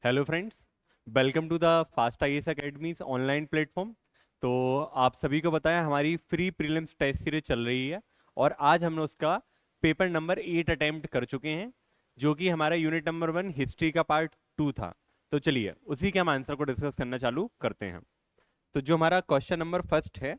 Hello friends, welcome to the fast IAS academy's online platform. तो आप सभी को पता है हमारी फ्री प्रीलिम्स टेस्ट सीरीज चल रही है और आज हमने उसका पेपर नंबर 8 अटेम्प्ट कर चुके हैं, जो कि हमारा यूनिट नंबर 1 हिस्ट्री का पार्ट 2 था। तो चलिए उसी के हम आंसर को डिस्कस करना चालू करते हैं। तो जो हमारा क्वेश्चन नंबर फर्स्ट है,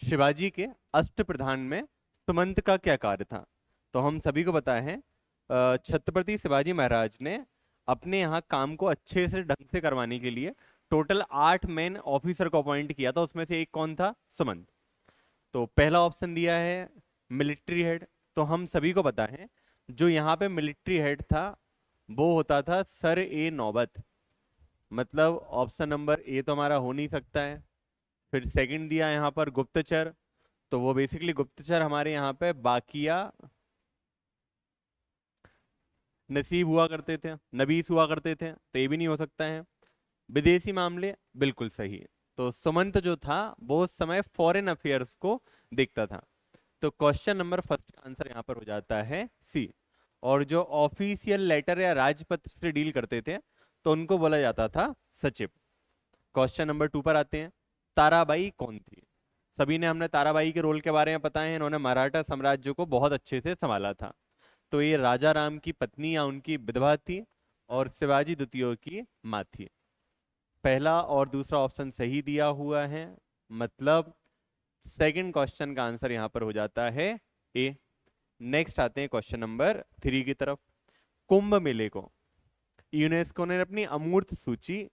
शिवाजी के अष्टप्रधान में सुमंत का क्या कार्य था। तो हम सभी को पता है छत्रपति शिवाजी महाराज ने अपने यहाँ काम को अच्छे से ढंग से करवाने के लिए टोटल 8 मेन ऑफिसर को अपॉइंट किया था। उसमें से एक कौन था? सुमंत। तो पहला ऑप्शन दिया है मिलिट्री हेड। तो हम सभी को पता है जो यहाँ पे मिलिट्री हेड था वो होता था सर ए नौबत। मतलब ऑप्शन नंबर ए तो हमारा हो नहीं सकता है। फिर सेकंड दिया यहाँ पर गुप्तचर। तो वो बेसिकली गुप्तचर हमारे यहाँ पे बाकिया नसीब हुआ करते थे, नबीस हुआ करते थे, तो ये भी नहीं हो सकता है। विदेशी मामले, बिल्कुल सही है। तो सुमंत जो था वो उस समय फॉरेन अफेयर्स को देखता था। तो क्वेश्चन नंबर फर्स्ट का आंसर यहाँ पर हो जाता है सी। और जो ऑफिशियल लेटर या राजपत्र से डील करते थे तो उनको बोला जाता था सचिव। क्वेश्चन नंबर 2 पर आते हैं। ताराबाई कौन थी? सभी ने हमने ताराबाई के रोल के बारे में पता है, इन्होंने मराठा साम्राज्य को बहुत अच्छे से संभाला था। तो ये राजा राम की पत्नी या उनकी विधवा थी और शिवाजी द्वितीय की माँ थी। पहला और दूसरा ऑप्शन सही दिया हुआ है, मतलब सेकंड क्वेश्चन का आंसर यहां पर हो जाता है ए। नेक्स्ट आते हैं क्वेश्चन नंबर 3 की तरफ। कुंभ मेले को यूनेस्को ने अपनी अमूर्त सूची,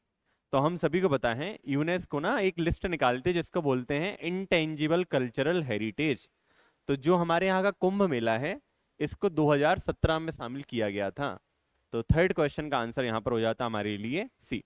तो हम सभी को पता है यूनेस्को ना एक लिस्ट निकालते हैं जिसको बोलते हैं इंटेंजिबल कल्चरल हेरिटेज। तो जो हमारे यहाँ का कुंभ मेला है इसको 2017 में शामिल किया गया था। तो थर्ड क्वेश्चन का आंसर यहाँ पर हो जाता है हमारे लिए सी।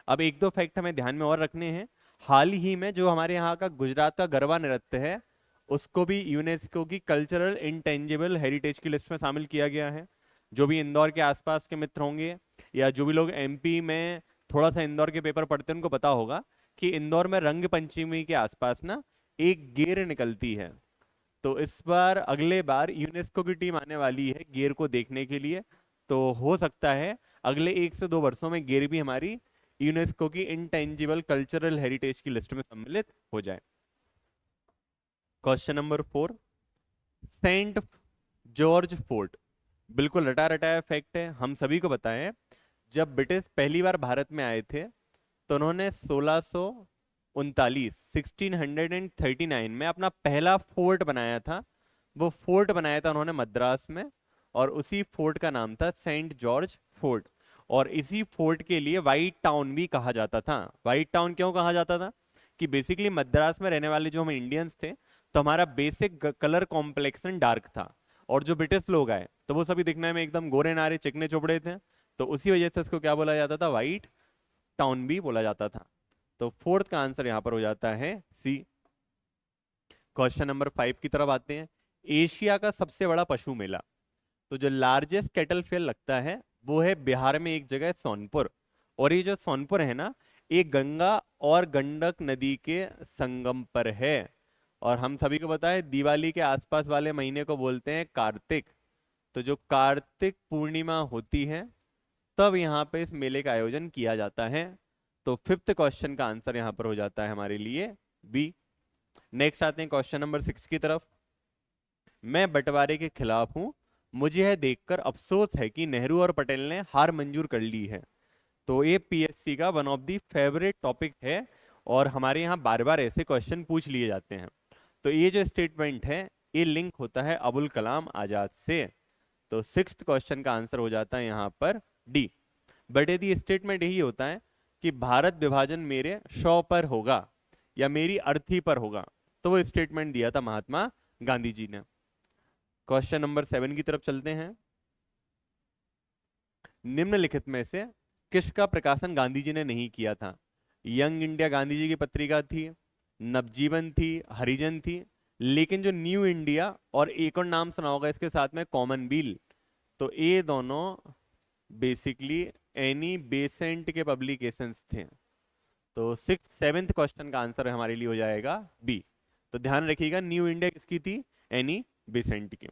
अब एक दो फैक्ट हमें ध्यान में और रखने हैं। हाल ही में जो हमारे यहाँ का गुजरात का गरबा नृत्य है उसको भी यूनेस्को की कल्चरल इंटेंजिबल हेरिटेज की लिस्ट में शामिल किया गया है। जो भी इंदौर के आसपास के मित्र होंगे या जो भी लोग एमपी में थोड़ा सा इंदौर के पेपर पढ़ते हैं उनको पता होगा कि इंदौर में रंग पंचमी के आसपास ना एक गेर निकलती है। तो इस बार अगले बार यूनेस्को की टीम आने वाली है गेर को देखने के लिए। तो हो सकता है अगले 1 से 2 वर्षों में गेर भी हमारी यूनेस्को की इंटेंजिबल कल्चरल हेरिटेज की लिस्ट में सम्मिलित हो जाए। Question number 4, Saint George Fort. बिल्कुल रटा रटाया फैक्ट है, हम सभी को पता है जब ब्रिटिश पहली बार भारत में आए थे तो उन्होंने 1639 में अपना पहला फोर्ट बनाया था। वो फोर्ट बनाया था उन्होंने मद्रास में और उसी फोर्ट का नाम था सेंट जॉर्ज फोर्ट। और इसी फोर्ट के लिए व्हाइट टाउन भी कहा जाता था। व्हाइट टाउन क्यों कहा जाता था? कि बेसिकली मद्रास में रहने वाले जो हम इंडियंस थे तो हमारा बेसिक कलर कॉम्प्लेक्शन डार्क था और जो ब्रिटिश लोग आए तो वो सभी दिखने में एकदम गोरे नारे चिकने चुपड़े थे। तो उसी वजह से इसको क्या बोला जाता था? व्हाइट टाउन भी बोला जाता था। तो फोर्थ का आंसर यहां पर हो जाता है सी। क्वेश्चन नंबर 5 की तरफ आते हैं। एशिया का सबसे बड़ा पशु मेला, तो जो लार्जेस्ट कैटल फेयर लगता है वो है बिहार में एक जगह है सोनपुर। और ये जो सोनपुर है ना, ये गंगा और गंडक नदी के संगम पर है। और हम सभी को पता है दिवाली के आसपास वाले महीने को बोलते हैं कार्तिक। तो जो कार्तिक पूर्णिमा होती है तब यहाँ पे इस मेले का आयोजन किया जाता है। तो फिफ्थ क्वेश्चन का आंसर यहाँ पर हो जाता है हमारे लिए बी। नेक्स्ट आते हैं क्वेश्चन नंबर 6 की तरफ। मैं बंटवारे के खिलाफ हूं, मुझे यह देखकर अफसोस है कि नेहरू और पटेल ने हार मंजूर कर ली है। तो ये पीएससी का one of the favourite topic है और हमारे यहाँ बार बार ऐसे क्वेश्चन पूछ लिए जाते हैं। तो ये जो स्टेटमेंट है ये लिंक होता है अबुल कलाम आजाद से। तो सिक्स्थ क्वेश्चन का आंसर हो जाता है यहाँ पर डी। बट यदि स्टेटमेंट यही होता है कि भारत विभाजन मेरे शौ पर होगा या मेरी अर्थी पर होगा, तो वो स्टेटमेंट दिया था महात्मा गांधी जी ने। क्वेश्चन नंबर 7 की तरफ चलते हैं। निम्नलिखित में से किसका प्रकाशन गांधी जी ने नहीं किया था? यंग इंडिया गांधी जी की पत्रिका थी, नवजीवन थी, हरिजन थी, लेकिन जो न्यू इंडिया और एक और नाम सुना होगा इसके साथ में कॉमनवेल्थ, तो ये दोनों बेसिकली एनी बेसेंट के पब्लिकेशंस थे। तो सिक्स सेवेंथ क्वेश्चन का आंसर हमारे लिए हो जाएगा बी। तो ध्यान रखिएगा न्यू इंडिया किसकी थी? एनी बेसेंट की।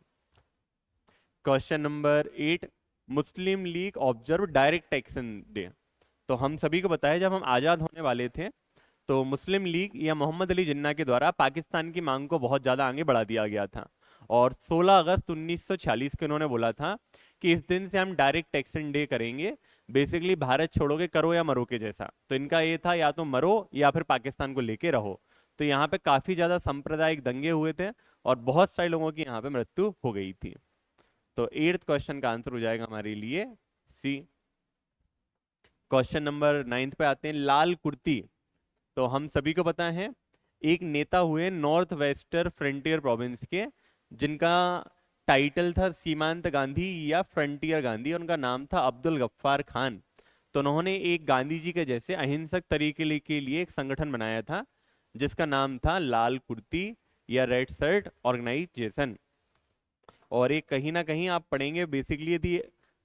Question number 8, Muslim League observe direct taxation day. तो हम सभी को बताया जब हम आज़ाद होने वाले थे तो मुस्लिम लीग या मोहम्मद अली जिन्ना के द्वारा पाकिस्तान की मांग को बहुत ज़्यादा आगे बढ़ा दिया गया था। और 16 अगस्त 1946 को उन्होंने बोला था कि इस दिन से हम डायरेक्ट टैक्सेशन डे करेंगे, बेसिकली भारत छोड़ोगे करो या मरो के जैसा। तो इनका ये था या तो मरो या फिर पाकिस्तान को लेके रहो। तो यहाँ पे काफ़ी ज़्यादा सांप्रदायिक दंगे हुए थे और बहुत सारे लोगों की यहाँ पे मृत्यु हो गई थी। तो 8th क्वेश्चन का आंसर हो जाएगा हमारे लिए सी। क्वेश्चन नंबर 9 पे आते हैं, लाल कुर्ती। तो हम सभी को पता है एक नेता हुए नॉर्थ वेस्टर्न फ्रंटियर प्रोविंस के, जिनका टाइटल था सीमांत गांधी या फ्रंटियर गांधी, और उनका नाम था अब्दुल गफ्फार खान। तो उन्होंने एक गांधी जी के जैसे अहिंसक तरीके के लिए एक संगठन बनाया था जिसका नाम था लाल कुर्ती या रेड शर्ट ऑर्गेनाइजेशन। और एक कहीं ना कहीं आप पढ़ेंगे, बेसिकली यदि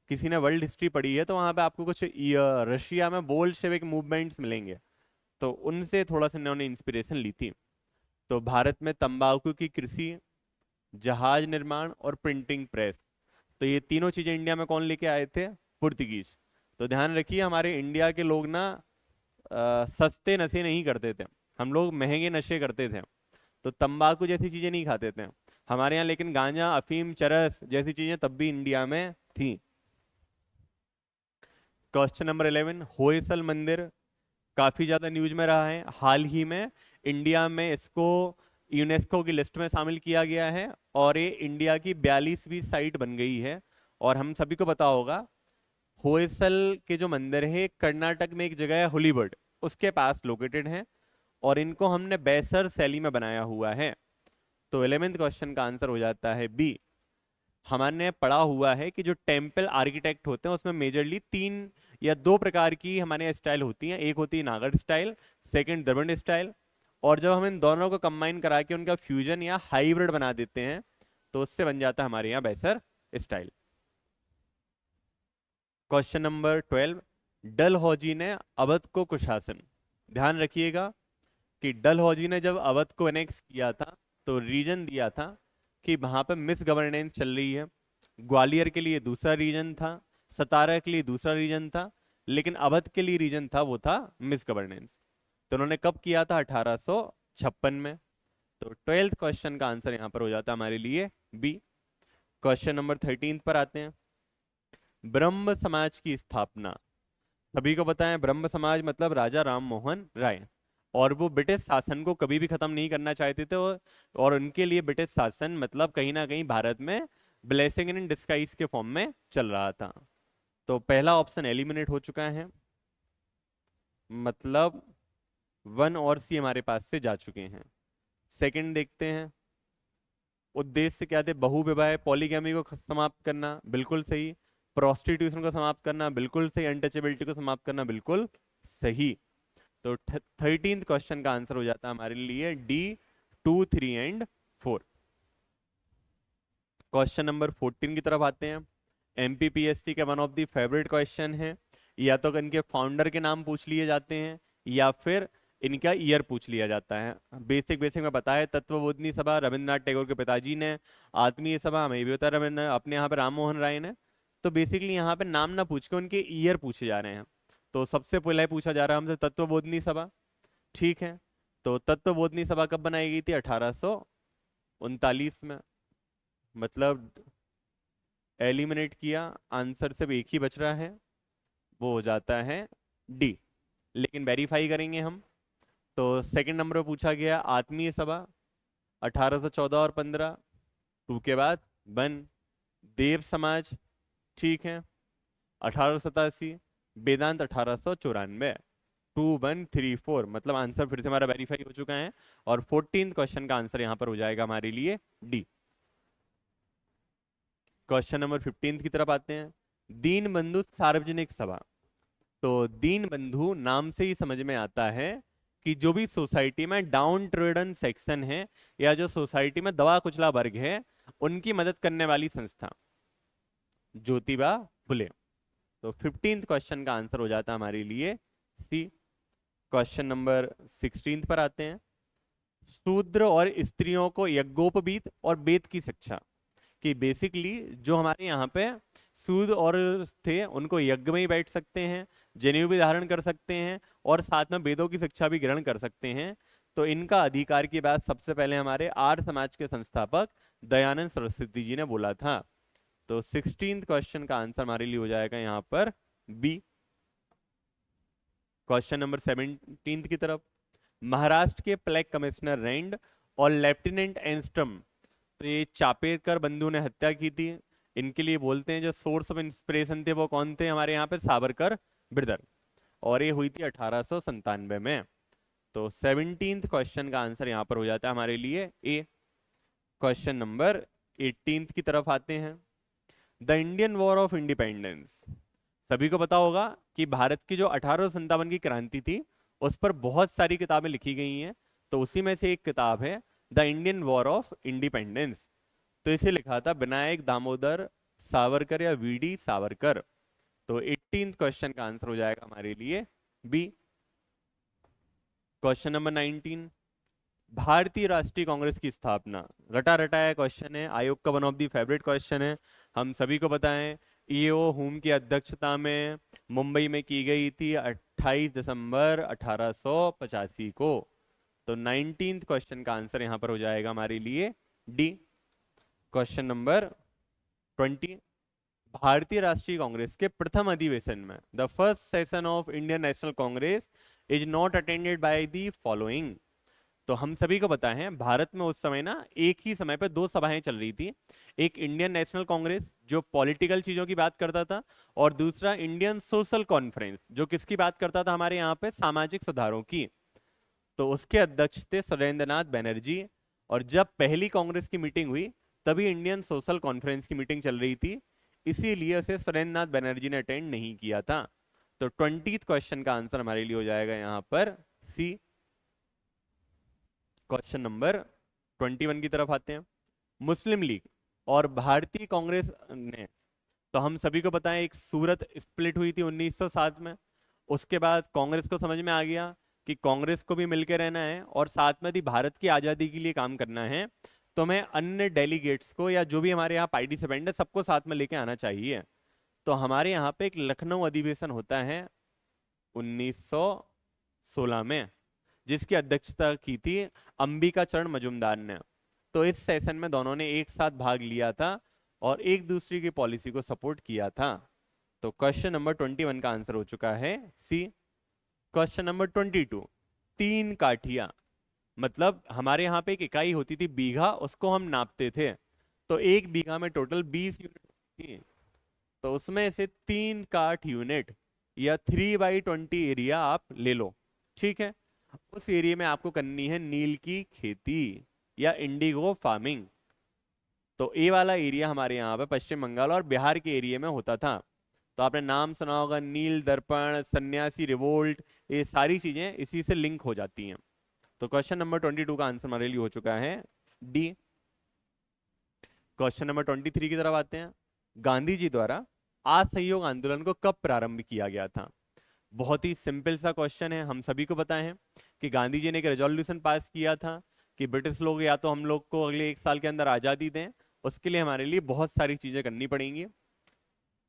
किसी ने वर्ल्ड हिस्ट्री पढ़ी है तो वहां पे आपको कुछ रशिया में बोल्शेविक मूवमेंट्स मिलेंगे, तो उनसे थोड़ा सा इन्होंने इंस्पिरेशन ली थी। तो भारत में तंबाकू की कृषि, जहाज निर्माण और प्रिंटिंग प्रेस, तो ये तीनों चीजें इंडिया में कौन लेके आए थे? पुर्तगीज। तो ध्यान रखिए हमारे इंडिया के लोग ना सस्ते नशे नहीं करते थे, हम लोग महंगे नशे करते थे। तो तंबाकू जैसी चीजें नहीं खाते थे हमारे यहाँ, लेकिन गांजा, अफीम, चरस जैसी चीजें तब भी इंडिया में थी। क्वेश्चन नंबर 11, होयसल मंदिर काफी ज्यादा न्यूज में रहा है। हाल ही में इंडिया में इसको यूनेस्को की लिस्ट में शामिल किया गया है और ये इंडिया की 42वीं साइट बन गई है। और हम सभी को पता होगा होयसल के जो मंदिर है कर्नाटक में एक जगह है हुलीबर्ड, उसके पास लोकेटेड है और इनको हमने बैसर शैली में बनाया हुआ है। तो 11th क्वेश्चन का आंसर हो जाता है बी। हमारे पढ़ा हुआ है कि जो टेम्पल आर्किटेक्ट होते हैं उसमें मेजरली 3 या 2 प्रकार की हमारे यहाँ स्टाइल होती हैं। एक होती है नागर स्टाइल, सेकंड द्रविड़ स्टाइल, और जब हम इन दोनों को कंबाइन करा के उनका फ्यूजन या हाइब्रिड बना देते हैं तो उससे बन जाता है हमारे यहाँ बैसर स्टाइल। क्वेश्चन नंबर 12, डलहौजी ने अवध को कुशासन। ध्यान रखिएगा कि डलहौजी ने जब अवध को एनेक्स किया था तो रीजन दिया था कि वहां पर मिस गवर्नेंस चल रही है। ग्वालियर के लिए दूसरा रीजन था, सतारा के लिए दूसरा रीजन था, लेकिन अवध के लिए रीजन था वो था मिस गवर्नेंस। तो उन्होंने कब किया था? 1856 में। तो 12th क्वेश्चन का आंसर यहां पर हो जाता है हमारे लिए बी। क्वेश्चन नंबर 13 पर आते हैं, ब्रह्म समाज की स्थापना। सभी को पता है ब्रह्म समाज मतलब राजा राम मोहन राय, और वो ब्रिटिश शासन को कभी भी खत्म नहीं करना चाहते थे और उनके लिए ब्रिटिश शासन मतलब कहीं ना कहीं भारत में ब्लेसिंग इन डिस्गाइज के फॉर्म में चल रहा था। तो पहला ऑप्शन एलिमिनेट हो चुका है, मतलब 1 और सी हमारे पास से जा चुके हैं। सेकंड देखते हैं, उद्देश्य क्या थे? बहुविवाह पॉलीगैमी को समाप्त करना, बिल्कुल सही। प्रोस्टिट्यूशन को समाप्त करना, बिल्कुल सही। अनटचेबिलिटी को समाप्त करना, बिल्कुल सही। तो 13th क्वेश्चन का आंसर हो जाता है हमारे लिए डी, 2, 3 एंड 4। क्वेश्चन नंबर 14 की तरफ आते हैं। एमपीपीएससी के one of the favourite question है, या तो इनके फाउंडर के नाम पूछ लिए जाते हैं या फिर इनका ईयर पूछ लिया जाता है। बेसिक बेसिक में पता है, तत्वबोधिनी सभा रविन्द्रनाथ टैगोर के पिताजी ने, आत्मीय सभा हमें भी पता है रविन्द्र अपने यहाँ पे राम मोहन राय ने। तो बेसिकली यहाँ पे नाम ना पूछ के उनके ईयर पूछे जा रहे हैं। तो सबसे पहले पूछा जा रहा है हमसे तत्वबोधिनी सभा, ठीक है। तो तत्वबोधिनी सभा कब बनाई गई थी? 1839 में। मतलब एलिमिनेट किया, आंसर सिर्फ एक ही बच रहा है, वो हो जाता है डी। लेकिन वेरीफाई करेंगे हम। तो सेकंड नंबर पर पूछा गया आत्मीय सभा 1814 और 15, 2 के बाद 1। देव समाज, ठीक है, 1887। वेदांत 1894। 2, 1, 3, 4, मतलब आंसर फिर से हमारा वेरीफाई हो चुका है और 14th क्वेश्चन का आंसर यहां पर हो जाएगा हमारे लिए डी। क्वेश्चन नंबर 15 की तरफ आते हैं, दीन बंधु सार्वजनिक सभा। तो दीन बंधु नाम से ही समझ में आता है कि जो भी सोसाइटी में डाउन ट्रेडन सेक्शन है या जो सोसाइटी में दबा कुचला वर्ग है उनकी मदद करने वाली संस्था, ज्योतिबा फुले। तो 15th क्वेश्चन का आंसर हो जाता है हमारे लिए सी। क्वेश्चन नंबर 16 पर आते हैं, शूद्र और स्त्रियों को यज्ञोपवीत और वेद की शिक्षा, कि बेसिकली जो हमारे यहाँ पे सूद और थे उनको यज्ञ में ही बैठ सकते हैं, जनेऊ भी धारण कर सकते हैं और साथ में वेदों की शिक्षा भी ग्रहण कर सकते हैं। तो इनका अधिकार की बात सबसे पहले हमारे आर्य समाज के संस्थापक दयानंद सरस्वती जी ने बोला था। तो 16th क्वेश्चन का आंसर हमारे लिए हो जाएगा यहाँ पर बी। क्वेश्चन नंबर 17 की तरफ, महाराष्ट्र के प्लेग कमिश्नर रैंड और लेफ्टिनेंट एंस्ट्रम, तो ये चापेकर बंधु ने हत्या की थी। इनके लिए बोलते हैं जो सोर्स ऑफ इंस्पिरेशन थे वो कौन थे हमारे यहाँ पे, सावरकर ब्रदर, और ये हुई थी 1897 में। तो 17th क्वेश्चन का आंसर यहाँ पर हो जाता है हमारे लिए ए। क्वेश्चन नंबर 18 की तरफ आते हैं। The Indian war of independence, सभी को पता होगा कि भारत की जो 1857 की क्रांति थी उस पर बहुत सारी किताबें लिखी गई हैं। तो उसी में से एक किताब है the Indian war of independence. तो इसे लिखा था विनायक दामोदर सावरकर या वीडी सावरकर। तो 18th क्वेश्चन का आंसर हो जाएगा हमारे लिए बी। क्वेश्चन नंबर 19, भारतीय राष्ट्रीय कांग्रेस की स्थापना, रटा रटाया क्वेश्चन है, आयोग का one of the favourite question है, हम सभी को पता है। ईओ हुम की अध्यक्षता में मुंबई में की गई थी 28 दिसंबर 1885 को। तो 19th क्वेश्चन का आंसर यहां पर हो जाएगा हमारे लिए डी। क्वेश्चन नंबर 20, भारतीय राष्ट्रीय कांग्रेस के प्रथम अधिवेशन में, the first session of Indian national Congress is not attended by the following. तो हम सभी को पता है भारत में उस समय ना एक ही समय पे दो सभाएं चल रही थी। एक इंडियन नेशनल कांग्रेस जो पॉलिटिकल चीजों की बात करता था, और दूसरा इंडियन सोशल कॉन्फ्रेंस जो किसकी बात करता था, हमारे यहाँ पे सामाजिक सुधारों की। तो उसके अध्यक्ष थे सुरेंद्रनाथ बनर्जी। और जब पहली कांग्रेस की मीटिंग हुई तभी इंडियन सोशल कॉन्फ्रेंस की मीटिंग चल रही थी, इसीलिए उसे सुरेंद्रनाथ बनर्जी ने अटेंड नहीं किया था। तो 20th क्वेश्चन का आंसर हमारे लिए हो जाएगा यहाँ पर सी। क्वेश्चन नंबर 21 की तरफ आते हैं। मुस्लिम लीग और भारतीय कांग्रेस ने, तो हम सभी को पता है एक सूरत स्प्लिट हुई थी 1907 में। उसके बाद कांग्रेस को समझ में आ गया कि कांग्रेस को भी मिलकर रहना है और साथ में भी भारत की आजादी के लिए काम करना है, तो मैं अन्य डेलीगेट्स को या जो भी हमारे यहाँ पार्टिसिपेंट है सबको साथ में लेके आना चाहिए। तो हमारे यहाँ पे एक लखनऊ अधिवेशन होता है 1916 में, जिसकी अध्यक्षता की थी अंबिका चरण मजुमदार ने। तो इस सेशन में दोनों ने एक साथ भाग लिया था और एक दूसरे की पॉलिसी को सपोर्ट किया था। तो क्वेश्चन नंबर 21 का आंसर हो चुका है सी। क्वेश्चन नंबर 22, तीन काठिया, मतलब हमारे यहाँ पे एक इकाई होती थी बीघा, उसको हम नापते थे। तो एक बीघा में टोटल 20 यूनिट थी, तो उसमें से 3 काठ यूनिट या 3/20 एरिया आप ले लो, ठीक है। उस एरिया में आपको करनी है नील की खेती या इंडिगो फार्मिंग। तो ए वाला एरिया हमारे यहाँ पे पश्चिम बंगाल और बिहार के एरिया में होता था। तो आपने नाम सुना होगा नील दर्पण, सन्यासी रिवोल्ट, ये सारी चीजें इसी से लिंक हो जाती हैं। तो क्वेश्चन नंबर 22 का आंसर हमारे लिए हो चुका है डी। क्वेश्चन नंबर 23 की तरफ आते हैं। गांधी जी द्वारा असहयोग आंदोलन को कब प्रारंभ किया गया था? बहुत ही सिंपल सा क्वेश्चन है, हम सभी को पता है कि गांधी जी ने एक रेजोल्यूशन पास किया था कि ब्रिटिश लोग या तो हम लोग को अगले 1 साल के अंदर आजादी दें, उसके लिए हमारे लिए बहुत सारी चीजें करनी पड़ेंगी।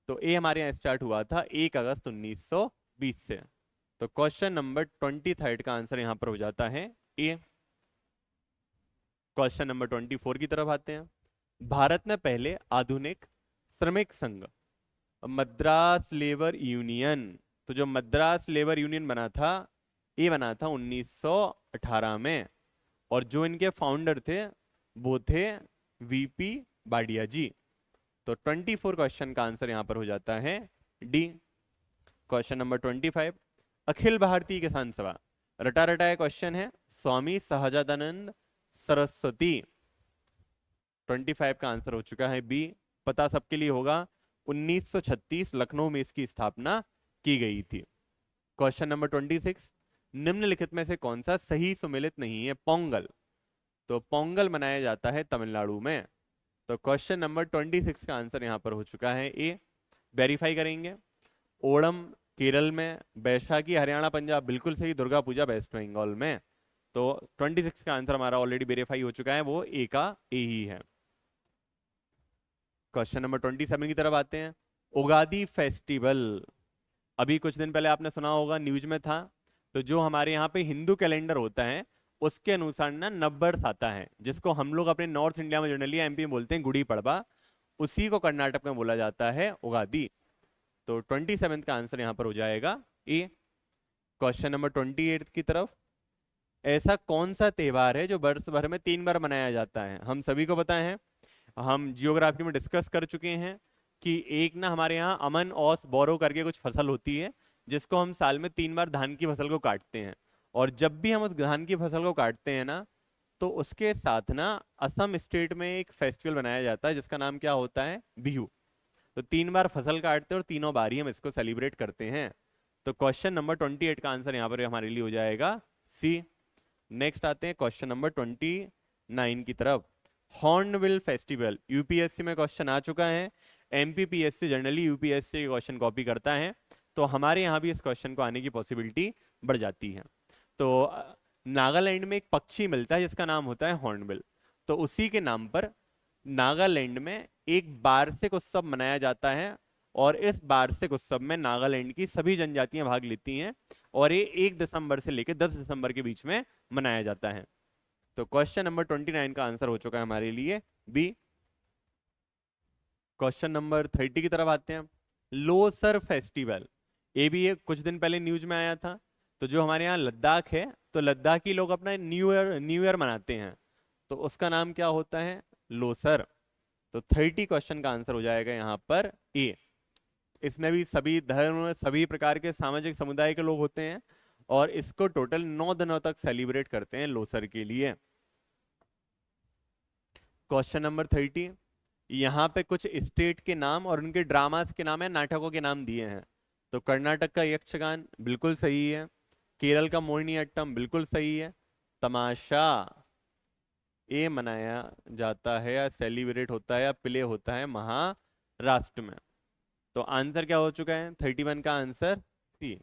तो ए हमारे यहाँ स्टार्ट हुआ था 1 अगस्त 1920 से। तो क्वेश्चन नंबर 23 का आंसर यहाँ पर हो जाता है ए। क्वेश्चन नंबर 24 की तरफ आते हैं। भारत में पहले आधुनिक श्रमिक संघ मद्रास लेबर यूनियन, तो जो मद्रास लेबर यूनियन बना था ये बना था 1918 में, और जो इनके फाउंडर थे वो थे वीपी बाडिया जी। तो 24 क्वेश्चन का आंसर यहां पर हो जाता है D. Question number 25, Akhil Bharatiya किसान सभा, रटा रटाया क्वेश्चन है, स्वामी सहजानंद सरस्वती। 25 का आंसर हो चुका है बी, पता सबके लिए होगा 1936 लखनऊ में इसकी स्थापना की गई थी। क्वेश्चन नंबर 26, निम्नलिखित में से कौन सा सही सुमेलित नहीं है? पोंगल, तो पोंगल मनाया जाता है तमिलनाडु में। तो क्वेश्चन नंबर 26 का आंसर यहां पर हो चुका है ए। वेरीफाई करेंगे। ओणम केरल में, बैसाखी हरियाणा पंजाब बिल्कुल सही, दुर्गा पूजा वेस्ट बंगाल में। तो 26 का आंसर हमारा ऑलरेडी वेरीफाई हो चुका है, वो ए का ए ही है। क्वेश्चन नंबर 27 की तरफ आते हैं। उगादी फेस्टिवल, अभी कुछ दिन पहले आपने सुना होगा, न्यूज में था। तो जो हमारे यहाँ पे हिंदू कैलेंडर होता है उसके अनुसार ना नववर्ष आता है, जिसको हम लोग अपने नॉर्थ इंडिया में जनरली एमपी में बोलते हैं गुड़ी पड़वा, उसी को कर्नाटक में बोला जाता है उगादी। तो 27 का आंसर यहाँ पर हो जाएगा ए। क्वेश्चन नंबर 28 की तरफ, ऐसा कौन सा त्योहार है जो वर्ष भर में 3 बार मनाया जाता है? हम सभी को पता है, हम जियोग्राफी में डिस्कस कर चुके हैं कि एक ना हमारे यहाँ अमन औस बोरो करके कुछ फसल होती है, जिसको हम साल में 3 बार धान की फसल को काटते हैं। और जब भी हम उस धान की फसल को काटते हैं ना, तो उसके साथ ना असम स्टेट में एक फेस्टिवल बनाया जाता है जिसका नाम क्या होता है? बिहू। तो 3 बार फसल काटते हैं और तीनों बार ही हम इसको सेलिब्रेट करते हैं। तो क्वेश्चन नंबर 28 का आंसर यहाँ पर हमारे लिए हो जाएगा सी। नेक्स्ट आते हैं क्वेश्चन नंबर 29 की तरफ। हॉर्नबिल फेस्टिवल, यूपीएससी में क्वेश्चन आ चुका है। एमपीपीएससी जनरली यूपीएससी के क्वेश्चन कॉपी करता है, तो हमारे यहाँ भी इस क्वेश्चन को आने की पॉसिबिलिटी बढ़ जाती है। तो नागालैंड में एक पक्षी मिलता है जिसका नाम होता है हॉर्नबिल, तो उसी के नाम पर नागालैंड में एक वार्षिक उत्सव मनाया जाता है, और इस वार्षिक उत्सव में नागालैंड की सभी जनजातियां भाग लेती हैं, और ये 1 दिसंबर से लेकर 10 दिसंबर के बीच में मनाया जाता है। तो क्वेश्चन नंबर 29 का आंसर हो चुका है हमारे लिए बी। क्वेश्चन नंबर 30 की तरफ आते हैं। लोसर फेस्टिवल, ये भी कुछ दिन पहले न्यूज में आया था। तो जो हमारे यहाँ लद्दाख है, तो लद्दाखी लोग अपना न्यू ईयर मनाते हैं, तो उसका नाम क्या होता है? लोसर। तो 30 क्वेश्चन का आंसर हो जाएगा यहाँ पर ए। इसमें भी सभी धर्म, सभी प्रकार के सामाजिक समुदाय के लोग होते हैं, और इसको टोटल 9 दिनों तक सेलिब्रेट करते हैं लोसर के लिए। क्वेश्चन नंबर 30, यहाँ पे कुछ स्टेट के नाम और उनके ड्रामास के नाम है, नाटकों के नाम दिए हैं। तो कर्नाटक का यक्षगान बिल्कुल सही है, केरल का मोहिनीअट्टम बिल्कुल सही है, तमाशा ये मनाया जाता है या सेलिब्रेट होता है या प्ले होता है महाराष्ट्र में। तो आंसर क्या हो चुका है? 31 का आंसर सी।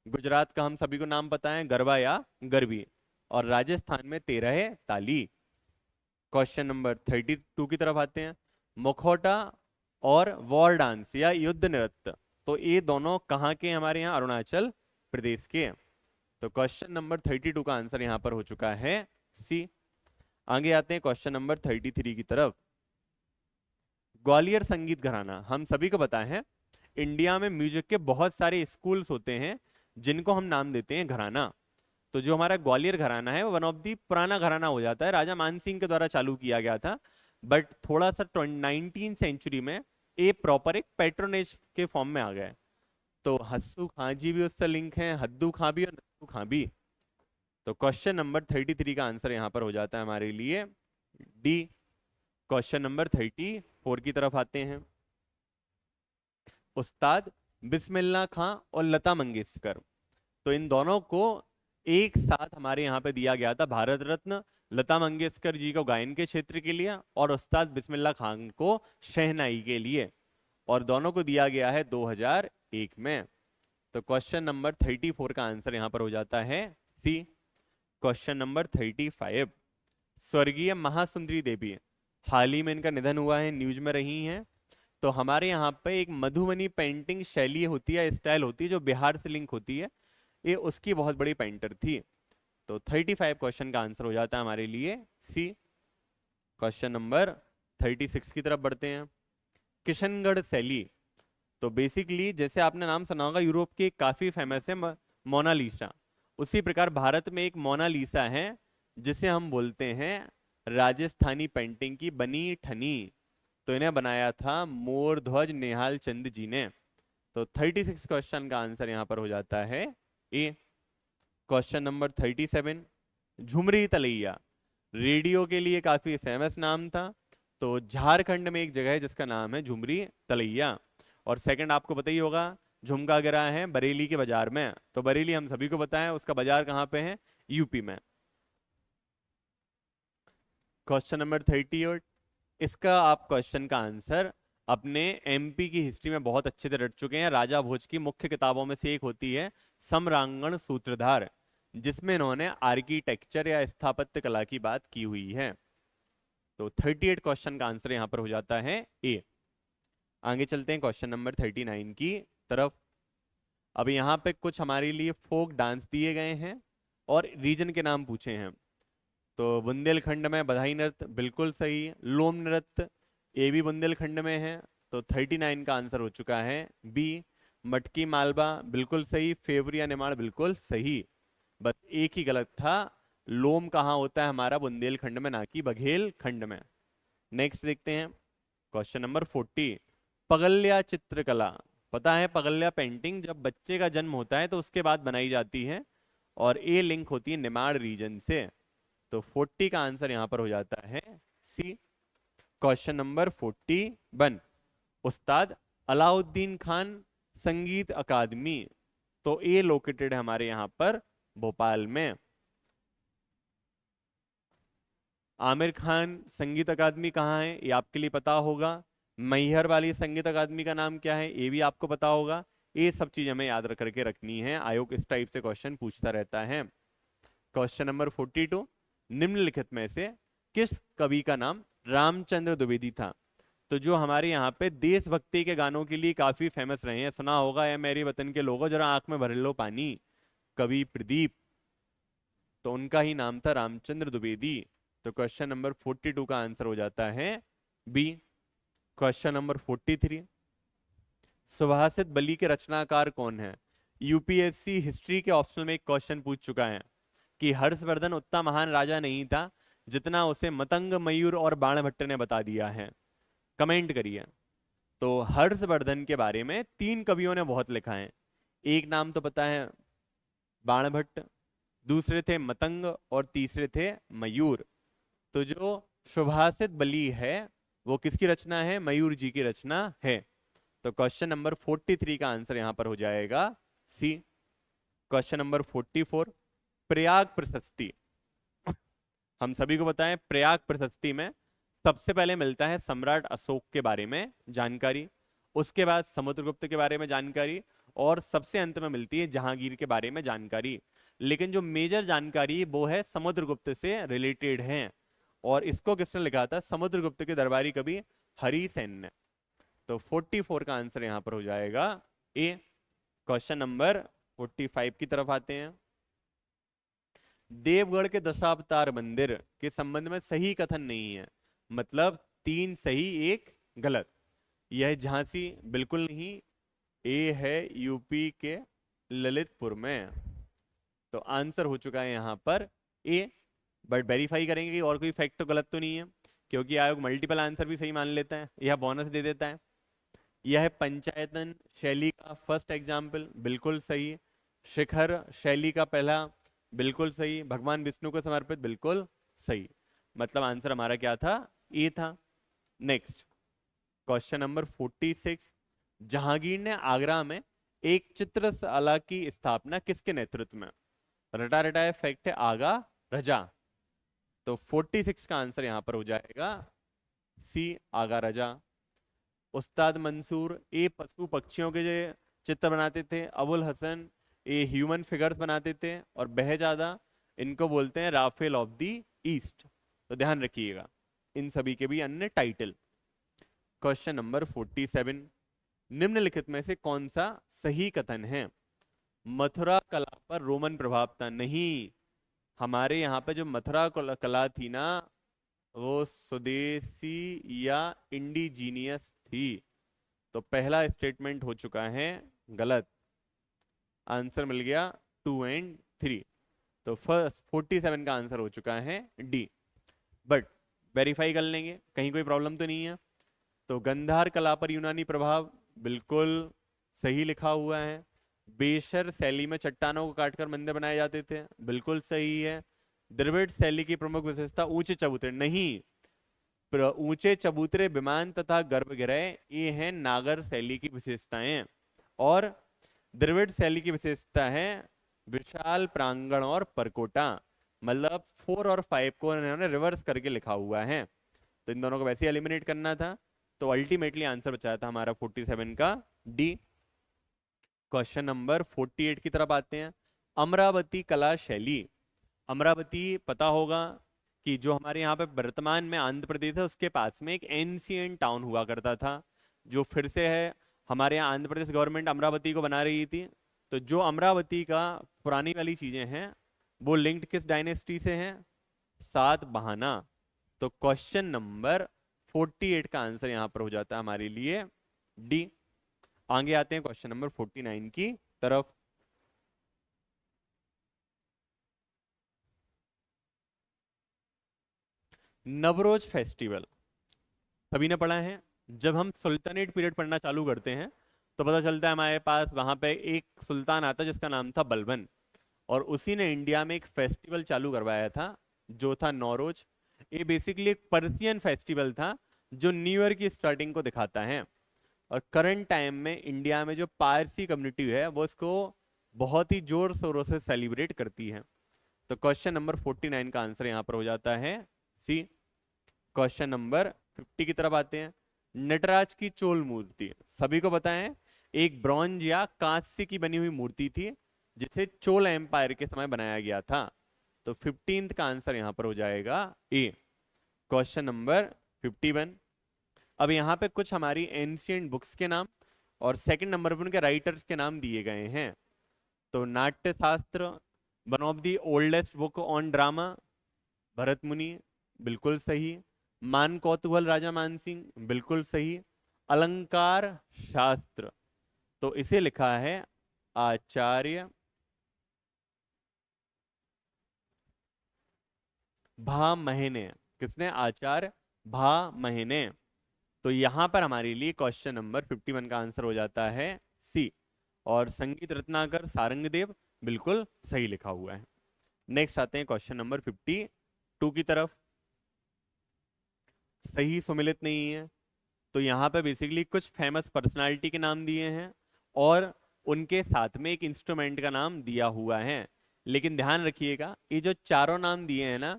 गुजरात का हम सभी को नाम पता है, गरबा या गरबी, और राजस्थान में 13 है ताली। क्वेश्चन नंबर 32 की तरफ आते हैं। मुखौटा और वॉर डांस या युद्ध नृत्य, तो ये दोनों कहाँ के? हमारे यहाँ अरुणाचल प्रदेश के। तो क्वेश्चन नंबर 32 का आंसर यहाँ पर हो चुका है सी। आगे आते हैं क्वेश्चन नंबर 33 की तरफ। ग्वालियर संगीत घराना, हम सभी को पता है इंडिया में म्यूजिक के बहुत सारे स्कूल्स होते हैं जिनको हम नाम देते हैं घराना। तो जो हमारा ग्वालियर घराना है वो वन ऑफ दी पुराना घराना हो जाता है, राजा मानसिंह के द्वारा चालू किया गया था, बट थोड़ा सा 19वीं सेंचुरी में ये प्रॉपर एक पैट्रोनेज के फॉर्म में आ गया है। तो हस्सू खां जी भी उससे लिंक है, हद्दू खां भी और नत्थू खां भी। तो क्वेश्चन नंबर 33 का आंसर यहां पर हो जाता है हमारे लिए डी। क्वेश्चन नंबर 34 की तरफ आते हैं। उस्ताद बिस्मिल्लाह खां और लता मंगेशकर, तो इन दोनों को एक साथ हमारे यहाँ पे दिया गया था भारत रत्न। लता मंगेशकर जी को गायन के क्षेत्र के लिए और उस्ताद बिस्मिल्लाह खान को शहनाई के लिए, और दोनों को दिया गया है 2001 में। तो क्वेश्चन नंबर 34 का आंसर यहाँ पर हो जाता है सी। क्वेश्चन नंबर 35, स्वर्गीय महासुंदरी देवी, हाल ही में इनका निधन हुआ है, न्यूज में रही हैं। तो हमारे यहाँ पे एक मधुबनी पेंटिंग शैली होती है, स्टाइल होती है, जो बिहार से लिंक होती है, ये उसकी बहुत बड़ी पेंटर थी। तो 35 क्वेश्चन का आंसर हो जाता है हमारे लिए सी। क्वेश्चन नंबर 36 की तरफ बढ़ते हैं। किशनगढ़ शैली, तो बेसिकली जैसे आपने नाम सुना होगा, यूरोप की काफी फेमस है मोनालिसा, उसी प्रकार भारत में एक मोनालिसा है जिसे हम बोलते हैं राजस्थानी पेंटिंग की बनी ठनी। तो इन्हें बनाया था मोर ध्वज निहाल चंद जी ने। तो 36 क्वेश्चन का आंसर यहां पर हो जाता है ए। क्वेश्चन नंबर 37, झुमरी तलैया, रेडियो के लिए काफी फेमस नाम था। तो झारखंड में एक जगह है जिसका नाम है झुमरी तलैया, और सेकंड आपको पता ही होगा, झुमका गिरा है बरेली के बाजार में। तो बरेली हम सभी को पता है, उसका बाजार कहाँ पे है? यूपी में। क्वेश्चन नंबर 38, इसका आप क्वेश्चन का आंसर अपने एमपी की हिस्ट्री में बहुत अच्छे से रट चुके हैं। राजा भोज की मुख्य किताबों में से एक होती है सम्रांगण सूत्रधार, जिसमें इन्होंने आर्किटेक्चर या स्थापत्य कला की बात की हुई है। तो 38 क्वेश्चन का आंसर यहां पर हो जाता है ए। आगे चलते हैं क्वेश्चन नंबर 39 की तरफ। अब यहाँ पे कुछ हमारे लिए फोक डांस दिए गए हैं और रीजन के नाम पूछे हैं। तो बुंदेलखंड में बधाई नृत्य बिल्कुल सही है। लोम नृत्य ये भी बुंदेलखंड में है। तो 39 का आंसर हो चुका है बी। मटकी मालवा बिल्कुल सही। फेवरिया निमाड़ बिल्कुल सही। बस एक ही गलत था, लोम कहाँ होता है हमारा बुंदेलखंड में, ना कि बघेलखंड में। नेक्स्ट देखते हैं क्वेश्चन नंबर 40। पगल्या चित्रकला, पता है पगल्या पेंटिंग जब बच्चे का जन्म होता है तो उसके बाद बनाई जाती है और ए लिंक होती है निमाड़ रीजन से। तो 40 का आंसर यहां पर हो जाता है सी। Question number 41। उस्ताद अलाउद्दीन खान संगीत अकादमी, तो ए लोकेटेड है हमारे यहां पर भोपाल में। आमिर खान संगीत अकादमी कहाँ है ये आपके लिए पता होगा। मैहर वाली संगीत अकादमी का नाम क्या है ये भी आपको पता होगा। ये सब चीज हमें याद रख करके रखनी है, आयोग इस टाइप से क्वेश्चन पूछता रहता है। Question number 42। निम्नलिखित में से किस कवि का नाम रामचंद्र द्विवेदी था? तो जो हमारे यहाँ पे देशभक्ति के गानों के लिए काफी फेमस रहे हैं, सुना होगा या मेरे वतन के लोगों जरा आंख में भर लो पानी, कवि प्रदीप, तो उनका ही नाम था रामचंद्र द्विवेदी। तो क्वेश्चन नंबर 42 का आंसर हो जाता है बी। Question number 43। सुभाषित बली के रचनाकार कौन है? यूपीएससी हिस्ट्री के ऑप्शनल में एक क्वेश्चन पूछ चुका है कि हर्षवर्धन उतना महान राजा नहीं था जितना उसे मतंग, मयूर और बाणभट्ट ने बता दिया है। कमेंट करिए। तो हर्षवर्धन के बारे में 3 कवियों ने बहुत लिखा है। एक नाम तो पता है बाणभट्ट, दूसरे थे मतंग और तीसरे थे मयूर। तो जो सुभाषित बली है वो किसकी रचना है? मयूर जी की रचना है। तो क्वेश्चन नंबर 43 का आंसर यहां पर हो जाएगा सी। Question number 44। प्रयाग प्रशस्ति, हम सभी को बताएं प्रयाग प्रशस्ति में सबसे पहले मिलता है सम्राट अशोक के बारे में जानकारी, उसके बाद समुद्रगुप्त के बारे में जानकारी और सबसे अंत में मिलती है जहांगीर के बारे में जानकारी। लेकिन जो मेजर जानकारी वो है समुद्रगुप्त से रिलेटेड है और इसको किसने लिखा था? समुद्रगुप्त के दरबारी कवि हरिसेन ने। तो 44 का आंसर यहां पर हो जाएगा ए। क्वेश्चन नंबर 45 की तरफ आते हैं। देवगढ़ के दशावतार मंदिर के संबंध में सही कथन नहीं है, मतलब 3 सही 1 गलत। यह झांसी बिल्कुल नहीं, ए है यूपी के ललितपुर में। तो आंसर हो चुका है यहां पर ए। बट वेरीफाई करेंगे कि और कोई फैक्ट तो गलत तो नहीं है, क्योंकि आयोग मल्टीपल आंसर भी सही मान लेता है, यह बोनस दे देता है। यह है पंचायतन शैली का फर्स्ट एग्जाम्पल, बिल्कुल सही। शिखर शैली का पहला, बिल्कुल सही। भगवान विष्णु को समर्पित, बिल्कुल सही। मतलब आंसर हमारा क्या था? ए था। Next question number 46। जहांगीर ने आगरा में एक चित्रशाला की स्थापना किसके नेतृत्व में? रटा रटाया फैक्ट है, आगा रजा। तो 46 का आंसर यहां पर हो जाएगा सी, आगा रजा। उस्ताद मंसूर ए पशु पक्षियों के जो चित्र बनाते थे, Abul Hasan a human figures बनाते थे, और बहजादा इनको बोलते हैं राफेल ऑफ द ईस्ट। तो ध्यान रखिएगा इन सभी के भी अन्य टाइटल। Question number 47। निम्नलिखित में से कौन सा सही कथन है? मथुरा कला पर रोमन प्रभाव था? नहीं, हमारे यहाँ पे जो मथुरा कला थी ना वो स्वदेशी या इंडिजीनियस थी। तो पहला स्टेटमेंट हो चुका है गलत। आंसर मिल गया 2 और 3। तो फर्स्ट 47 का आंसर हो चुका है डी। बट वेरीफाई कर लेंगे कहीं कोई प्रॉब्लम तो नहीं है। तो गंधार कला पर यूनानी प्रभाव बिल्कुल सही लिखा हुआ है। बेशर शैली में चट्टानों को काटकर मंदिर बनाए जाते थे, बिल्कुल सही है। द्रविड़ शैली की प्रमुख विशेषता ऊंचे चबूतरे, नहीं, ऊंचे चबूतरे, विमान तथा गर्भगृह ये हैं नागर शैली की विशेषताएं। और द्रविड़ शैली की विशेषता है विशाल प्रांगण और परकोटा। मतलब 4 और 5 को इन्होंने रिवर्स करके लिखा हुआ है, तो इन दोनों को वैसे एलिमिनेट करना था। तो अल्टीमेटली आंसर बचाया था हमारा 47 का डी। क्वेश्चन नंबर 48 की तरफ आते हैं। अमरावती कला शैली, अमरावती पता होगा कि जो हमारे यहाँ पे वर्तमान में आंध्र प्रदेश है उसके पास में एक एंशियंट टाउन हुआ करता था जो फिर से है हमारे यहाँ आंध्र प्रदेश गवर्नमेंट अमरावती को बना रही थी, तो जो अमरावती का पुरानी वाली चीजें हैं वो लिंक्ड किस डायनेस्टी से हैं? सातवाहना। तो क्वेश्चन नंबर 48 का आंसर यहां पर हो जाता है हमारे लिए डी। आगे आते हैं क्वेश्चन नंबर 49 की तरफ। नवरोज फेस्टिवल सभी ने पढ़ा है। जब हम सुल्तानेट पीरियड पढ़ना चालू करते हैं तो पता चलता है हमारे पास वहां पे एक सुल्तान आता है जिसका नाम था बलबन, और उसी ने इंडिया में एक फेस्टिवल चालू करवाया था जो था नौरोज। ये बेसिकली एक पर्सियन फेस्टिवल था जो न्यू ईयर की स्टार्टिंग को दिखाता है, और करंट टाइम में इंडिया में जो पारसी कम्युनिटी है वो इसको बहुत ही जोर शोरों से सेलिब्रेट करती है। तो क्वेश्चन नंबर 49 का आंसर यहां पर हो जाता है सी। क्वेश्चन नंबर 50 की तरफ आते हैं। नटराज की चोल मूर्ति सभी को पता है एक ब्रॉन्ज या कांस्य की बनी हुई मूर्ति थी जिसे चोल एम्पायर के समय बनाया गया था। तो 15th का आंसर यहां पर हो जाएगा ए। Question number 51। अब यहाँ पे कुछ हमारी एंशियंट बुक्स के नाम और सेकंड नंबर पर उनके राइटर्स के नाम दिए गए हैं। तो नाट्य शास्त्र, one of the oldest book on drama, Bharat मुनि, बिल्कुल सही। मान कौतूहल राजा मानसिंह, बिल्कुल सही। अलंकार शास्त्र, तो इसे लिखा है आचार्य भामहने। किसने? आचार्य भामहने। तो यहां पर हमारे लिए क्वेश्चन नंबर 51 का आंसर हो जाता है सी। और संगीत रत्नाकर सारंगदेव, बिल्कुल सही लिखा हुआ है। नेक्स्ट आते हैं क्वेश्चन नंबर 52 की तरफ। सही सुमिलित नहीं है, तो यहाँ पे बेसिकली कुछ फेमस पर्सनालिटी के नाम दिए हैं और उनके साथ में एक इंस्ट्रूमेंट का नाम दिया हुआ है। लेकिन ध्यान रखिएगा ये जो चारों नाम दिए हैं ना,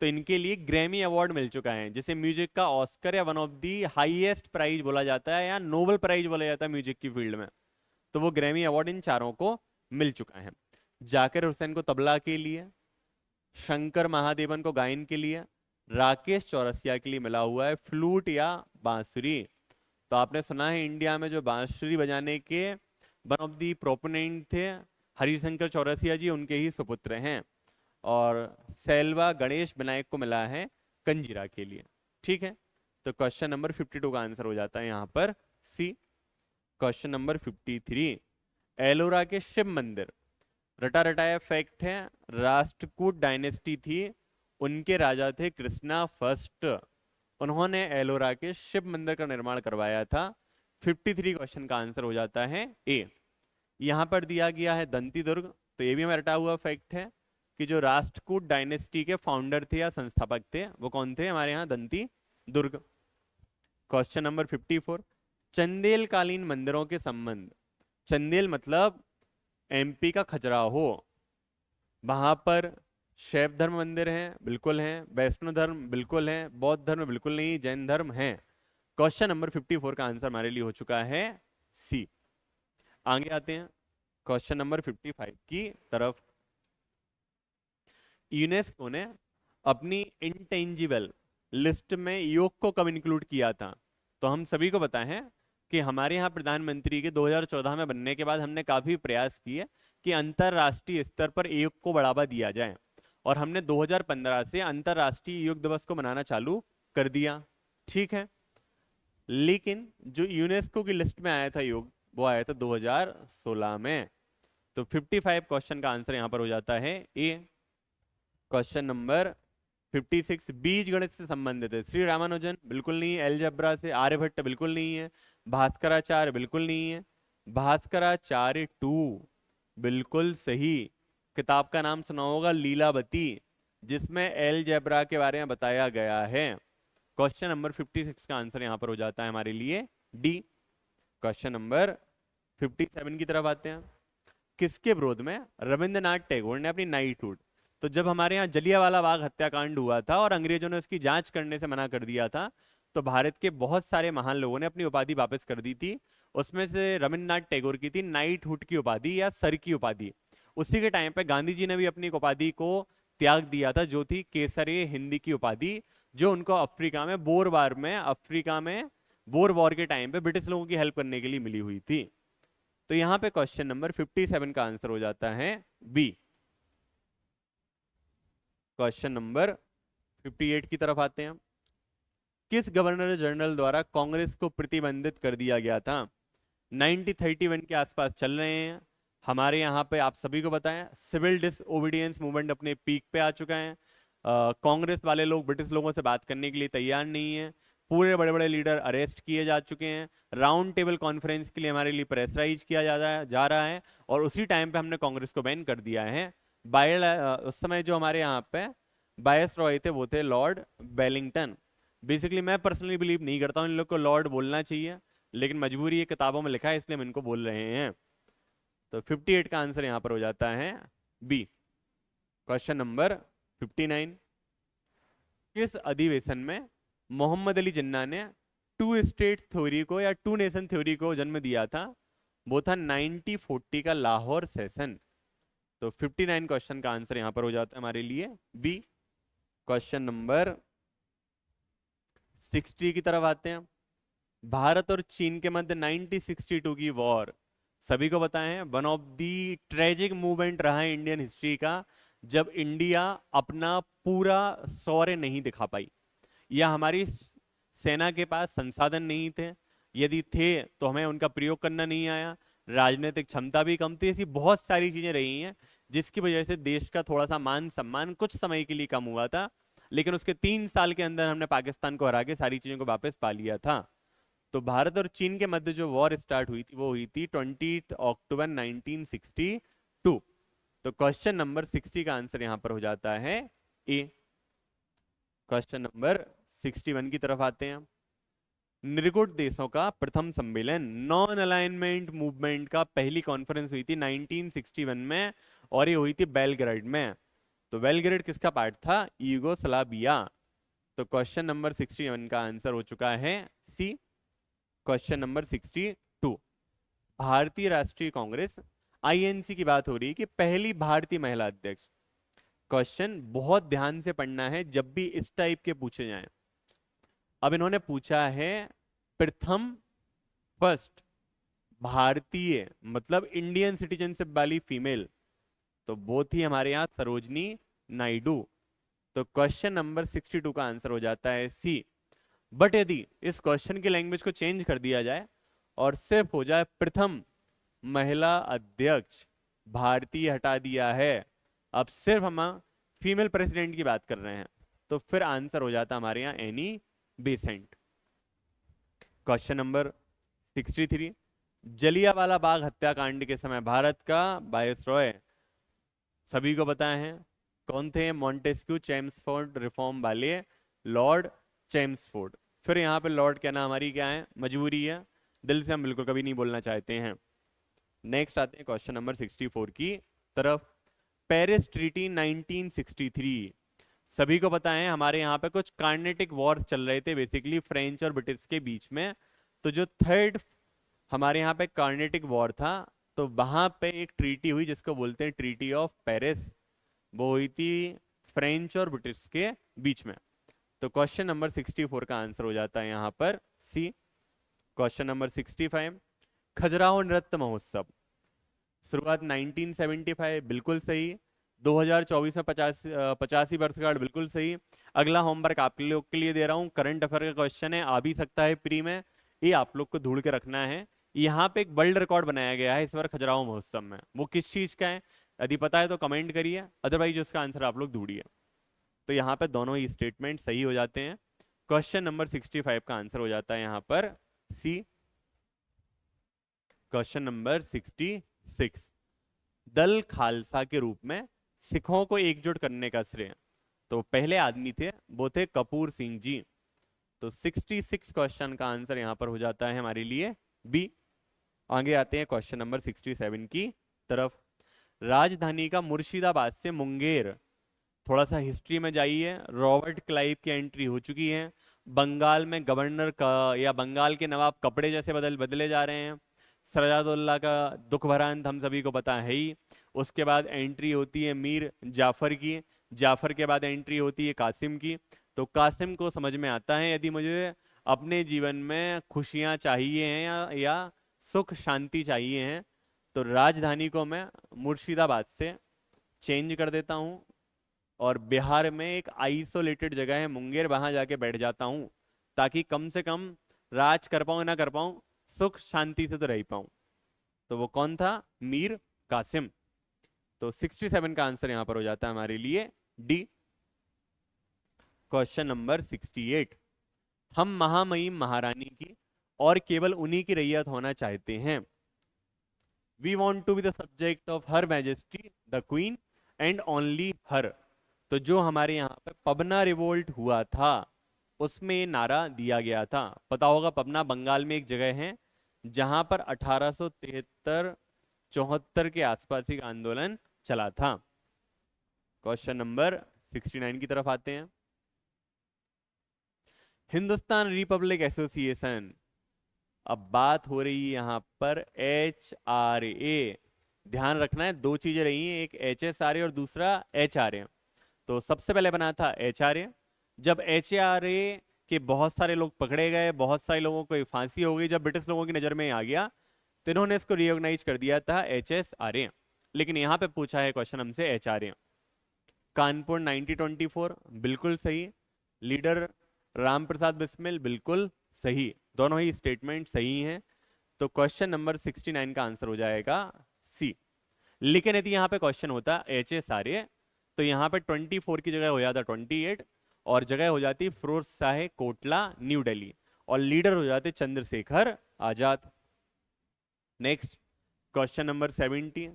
तो इनके लिए ग्रैमी अवार्ड मिल चुका है, जिसे म्यूजिक का ऑस्कर या one of the highest prize बोला जाता है या नोबेल प्राइज बोला जाता है म्यूजिक की फील्ड में। तो वो ग्रैमी अवार्ड इन चारों को मिल चुका है। जाकिर हुसैन को तबला के लिए, शंकर महादेवन को गायन के लिए, राकेश चौरसिया के लिए मिला हुआ है फ्लूट या बांसुरी। तो आपने सुना है इंडिया में जो बांसुरी बजाने के वन ऑफ दी प्रोपोनेंट थे हरिशंकर चौरसिया जी, उनके ही सुपुत्र हैं। और सेल्वा गणेश विनायक को मिला है कंजीरा के लिए। ठीक है, तो क्वेश्चन नंबर 52 का आंसर हो जाता है यहां पर सी। Question number 53। एलोरा के शिव मंदिर, रटा रटाया फैक्ट है, राष्ट्रकूट डायनेस्टी थी, उनके राजा थे कृष्णा फर्स्ट, उन्होंने एलोरा के शिव मंदिर का निर्माण करवाया था। 53 क्वेश्चन का आंसर हो जाता है ए। यहां पर दिया गया है दंती दुर्ग, तो ये भी हमें रटा हुआ फैक्ट है कि जो राष्ट्रकूट डायनेस्टी के फाउंडर थे या संस्थापक थे वो कौन थे? हमारे यहाँ Dantidurga. Question number 54। Chandel कालीन मंदिरों के संबंध। चंदेल मतलब एमपी का खजुराहो, वहां पर शैव धर्म मंदिर हैं, बिल्कुल हैं। वैष्णव धर्म बिल्कुल है, बौद्ध धर्म बिल्कुल नहीं, जैन धर्म है। क्वेश्चन नंबर 54 का आंसर हमारे लिए हो चुका है सी। आगे आते हैं क्वेश्चन नंबर 55 की तरफ। यूनेस्को ने अपनी इंटेंजिबल लिस्ट में योग को कब इंक्लूड किया था? तो हम सभी को पता है कि हमारे यहाँ प्रधानमंत्री के 2014 में बनने के बाद हमने काफी प्रयास किए कि अंतरराष्ट्रीय स्तर पर योग को बढ़ावा दिया जाए, और हमने 2015 से अंतरराष्ट्रीय योग दिवस को मनाना चालू कर दिया। ठीक है, लेकिन जो यूनेस्को की लिस्ट में आया था योग, वो आया था 2016 में। तो 55 क्वेश्चन का आंसर यहां पर हो जाता है ए। Question number 56। बीज गणित से संबंधित है। श्री रामानुजन बिल्कुल नहीं है, एलजेब्रा से आर्यभट्ट बिल्कुल नहीं है, भास्कराचार्य बिल्कुल नहीं है, भास्कराचार्य 2 बिल्कुल सही। किताब का नाम सुना होगा लीलावती, जिसमें एलजेब्रा के बारे में बताया गया है। क्वेश्चन नंबर 56 का आंसर यहां पर हो जाता है हमारे लिए डी। क्वेश्चन नंबर 57 की तरफ आते हैं। किसके विरोध में रविंद्रनाथ टैगोर ने अपनी नाइटहुड, तो जब हमारे यहाँ जलियांवाला बाग हत्याकांड हुआ था और अंग्रेजों ने उसकी जांच करने से मना कर दिया था, तो भारत के बहुत सारे महान लोगों ने अपनी उपाधि वापस कर दी थी। उसमें से रविंद्रनाथ टैगोर की थी नाइटहुड की उपाधि या सर की उपाधि। उसी के टाइम पे गांधी जी ने भी अपनी उपाधि को त्याग दिया था, जो थी केसर हिंदी की उपाधि, जो उनको अफ्रीका में बोरबार में अफ्रीका में बोर वॉर के टाइम पे ब्रिटिश लोगों की हेल्प करने के लिए मिली हुई थी। तो यहाँ पे क्वेश्चन नंबर 57 का आंसर हो जाता है बी। क्वेश्चन नंबर 58 की तरफ आते हैं। किस गवर्नर जनरल द्वारा कांग्रेस को प्रतिबंधित कर दिया गया था? 1931 के आसपास चल रहे हैं हमारे यहाँ पे, आप सभी को बताएं सिविल डिसओबीडियंस मूवमेंट अपने पीक पे आ चुका है। कांग्रेस वाले लोग ब्रिटिश लोगों से बात करने के लिए तैयार नहीं है। पूरे बड़े बड़े लीडर अरेस्ट किए जा चुके हैं। राउंड टेबल कॉन्फ्रेंस के लिए हमारे लिए प्रेशराइज किया जा रहा है और उसी टाइम पे हमने कांग्रेस को बैन कर दिया है। उस समय जो हमारे यहाँ पे वायस रॉय थे वो थे लॉर्ड वेलिंगटन। बेसिकली मैं पर्सनली बिलीव नहीं करता हूँ इन लोग को लॉर्ड बोलना चाहिए, लेकिन मजबूरी है, किताबों में लिखा है इसलिए हम इनको बोल रहे हैं। तो 58 का आंसर यहां पर हो जाता है बी। Question number 59। किस अधिवेशन में मोहम्मद अली जिन्ना ने टू स्टेट थ्योरी को या टू नेशन थ्योरी को जन्म दिया था? वो था 1940 का लाहौर सेशन। तो 59 क्वेश्चन का आंसर यहां पर हो जाता है हमारे लिए बी। क्वेश्चन नंबर 60 की तरफ आते हैं। भारत और चीन के मध्य 1962 की वॉर सभी को बताए हैं, one of the tragic movement रहा है इंडियन हिस्ट्री का, जब इंडिया अपना पूरा शौर्य नहीं दिखा पाई या हमारी सेना के पास संसाधन नहीं थे, यदि थे तो हमें उनका प्रयोग करना नहीं आया, राजनीतिक क्षमता भी कम थी। ऐसी बहुत सारी चीजें रही हैं जिसकी वजह से देश का थोड़ा सा मान सम्मान कुछ समय के लिए कम हुआ था, लेकिन उसके 3 साल के अंदर हमने पाकिस्तान को हरा के सारी चीजों को वापस पा लिया था। तो भारत और चीन के मध्य जो वॉर स्टार्ट हुई थी वो हुई थी 20 अक्टूबर 1962। तो क्वेश्चन नंबर 60 का आंसर यहां पर हो जाता है ए। क्वेश्चन नंबर 61 की तरफ आते हैं। निर्गुट देशों का प्रथम सम्मेलन, नॉन अलाइनमेंट मूवमेंट का पहली कॉन्फ्रेंस हुई थी 1961 में और ये हुई थी बेलग्रेड में। तो बेलग्रेड किसका पार्ट था? यूगोस्लाविया। तो क्वेश्चन नंबर 61 का आंसर हो चुका है सी। Question number 62। भारतीय राष्ट्रीय कांग्रेस आईएनसी की बात हो रही है कि पहली भारतीय महिला अध्यक्ष। क्वेश्चन बहुत ध्यान से पढ़ना है जब भी इस टाइप के पूछे जाएं। अब इन्होंने पूछा है प्रथम, फर्स्ट भारतीय मतलब इंडियन सिटीजनशिप वाली फीमेल, तो वो थी हमारे यहां सरोजनी नायडू। तो क्वेश्चन नंबर 62 का आंसर हो जाता है सी। बट यदि इस क्वेश्चन की लैंग्वेज को चेंज कर दिया जाए और सिर्फ हो जाए प्रथम महिला अध्यक्ष, भारतीय हटा दिया है, अब सिर्फ हम फीमेल प्रेसिडेंट की बात कर रहे हैं, तो फिर आंसर हो जाता हमारे यहां Annie Besant. Question number 63। Jallianwala Bagh हत्याकांड के समय भारत का वायसरॉय सभी को बताए हैं कौन थे? मॉन्टेस्क्यू चेम्सफोर्ड रिफॉर्म वाले लॉर्ड चेम्सफोर्ड। फिर यहाँ पे लॉर्ड कहना हमारी क्या है? मजबूरी है, दिल से हम बिल्कुल कभी नहीं बोलना चाहते हैं। नेक्स्ट आते हैं क्वेश्चन नंबर 64 की तरफ। पेरिस ट्रीटी 1963 सभी को पता है हमारे यहाँ पे कुछ कार्नेटिक वॉर्स चल रहे थे बेसिकली फ्रेंच और ब्रिटिश के बीच में। तो जो थर्ड हमारे यहाँ पे कार्नेटिक वॉर था, तो वहां पे एक ट्रीटी हुई जिसको बोलते हैं ट्रीटी ऑफ पेरिस, वो हुई थी फ्रेंच और ब्रिटिश के बीच में। तो क्वेश्चन नंबर 64 का आंसर हो जाता है यहां पर सी। Question number 65। खजुराहो नृत्य महोत्सव शुरुआत 1975, बिल्कुल सही। 2024 में 85 वर्षगांठ, बिल्कुल सही। अगला होमवर्क आप लोग के लिए दे रहा हूं, करंट अफेयर का क्वेश्चन है, आ भी सकता है प्री में, ये आप लोग को ढूंढ के रखना है। यहाँ पे एक वर्ल्ड रिकॉर्ड बनाया गया है इस बार खजुराहो महोत्सव में, वो किस चीज का है? यदि पता है तो कमेंट करिए, अदरवाइज उसका आंसर आप लोग ढूंढिए। तो यहाँ पे दोनों ही स्टेटमेंट सही हो जाते हैं। क्वेश्चन नंबर 65 का आंसर हो जाता है यहाँ पर सी। Question number 66। दल खालसा के रूप में सिखों को एकजुट करने का श्रेय, तो पहले आदमी थे वो थे कपूर सिंह जी। तो 66 क्वेश्चन का आंसर यहां पर हो जाता है हमारे लिए बी। आगे आते हैं क्वेश्चन नंबर 67 की तरफ। राजधानी का मुर्शिदाबाद से मुंगेर, थोड़ा सा हिस्ट्री में जाइए। रॉबर्ट क्लाइव की एंट्री हो चुकी है। बंगाल में गवर्नर का या बंगाल के नवाब कपड़े जैसे बदले जा रहे हैं। सरजादुल्ला का दुख भरा अंत हम सभी को पता है ही। उसके बाद एंट्री होती है मीर जाफर की, जाफर के बाद एंट्री होती है कासिम की। तो कासिम को समझ में आता है यदि मुझे अपने जीवन में खुशियां चाहिए हैं या सुख शांति चाहिए हैं, तो राजधानी को मैं मुर्शिदाबाद से चेंज कर देता हूँ और बिहार में एक आइसोलेटेड जगह है मुंगेर, वहां जाके बैठ जाता हूँ, ताकि कम से कम राज कर पाऊं ना कर पाऊं, सुख शांति से तो रह पाऊं। तो वो कौन था? मीर कासिम। तो 67 का आंसर यहां पर हो जाता है हमारे लिए डी। Question number 68। हम महामहिम महारानी की और केवल उन्हीं की रैयत होना चाहते हैं। We want to be the subject of her majesty the queen and only her. तो जो हमारे यहाँ पे पबना रिवोल्ट हुआ था उसमें ये नारा दिया गया था। पता होगा पबना बंगाल में एक जगह है जहां पर 1873 74 के आसपास एक आंदोलन चला था। क्वेश्चन नंबर 69 की तरफ आते हैं। हिंदुस्तान रिपब्लिक एसोसिएशन, अब बात हो रही है यहां पर HRA। ध्यान रखना है, दो चीजें रही हैं, एक HSRA और दूसरा HRA। तो सबसे पहले बना था HRA। जब HRA के बहुत सारे लोग पकड़े गए, बहुत सारे लोगों को फांसी हो गई, जब ब्रिटिश लोगों की नजर में आ गया तो इन्होंने इसको रियोगनाइज कर दिया था HSRA। लेकिन यहां पे पूछा है क्वेश्चन हमसे HRA। कानपुर 1924 बिल्कुल सही। लीडर राम प्रसाद बिस्मिल बिल्कुल सही। दोनों ही स्टेटमेंट सही हैं। तो क्वेश्चन नंबर 69 का आंसर हो जाएगा सी। लेकिन यदि यहां पे क्वेश्चन होता HSRA तो यहां पे 24 की जगह हो जाता 28 और जगह हो जाती फिरोज शाह कोटला न्यू दिल्ली और लीडर हो जाते Chandrashekhar Azad. Next question number 70।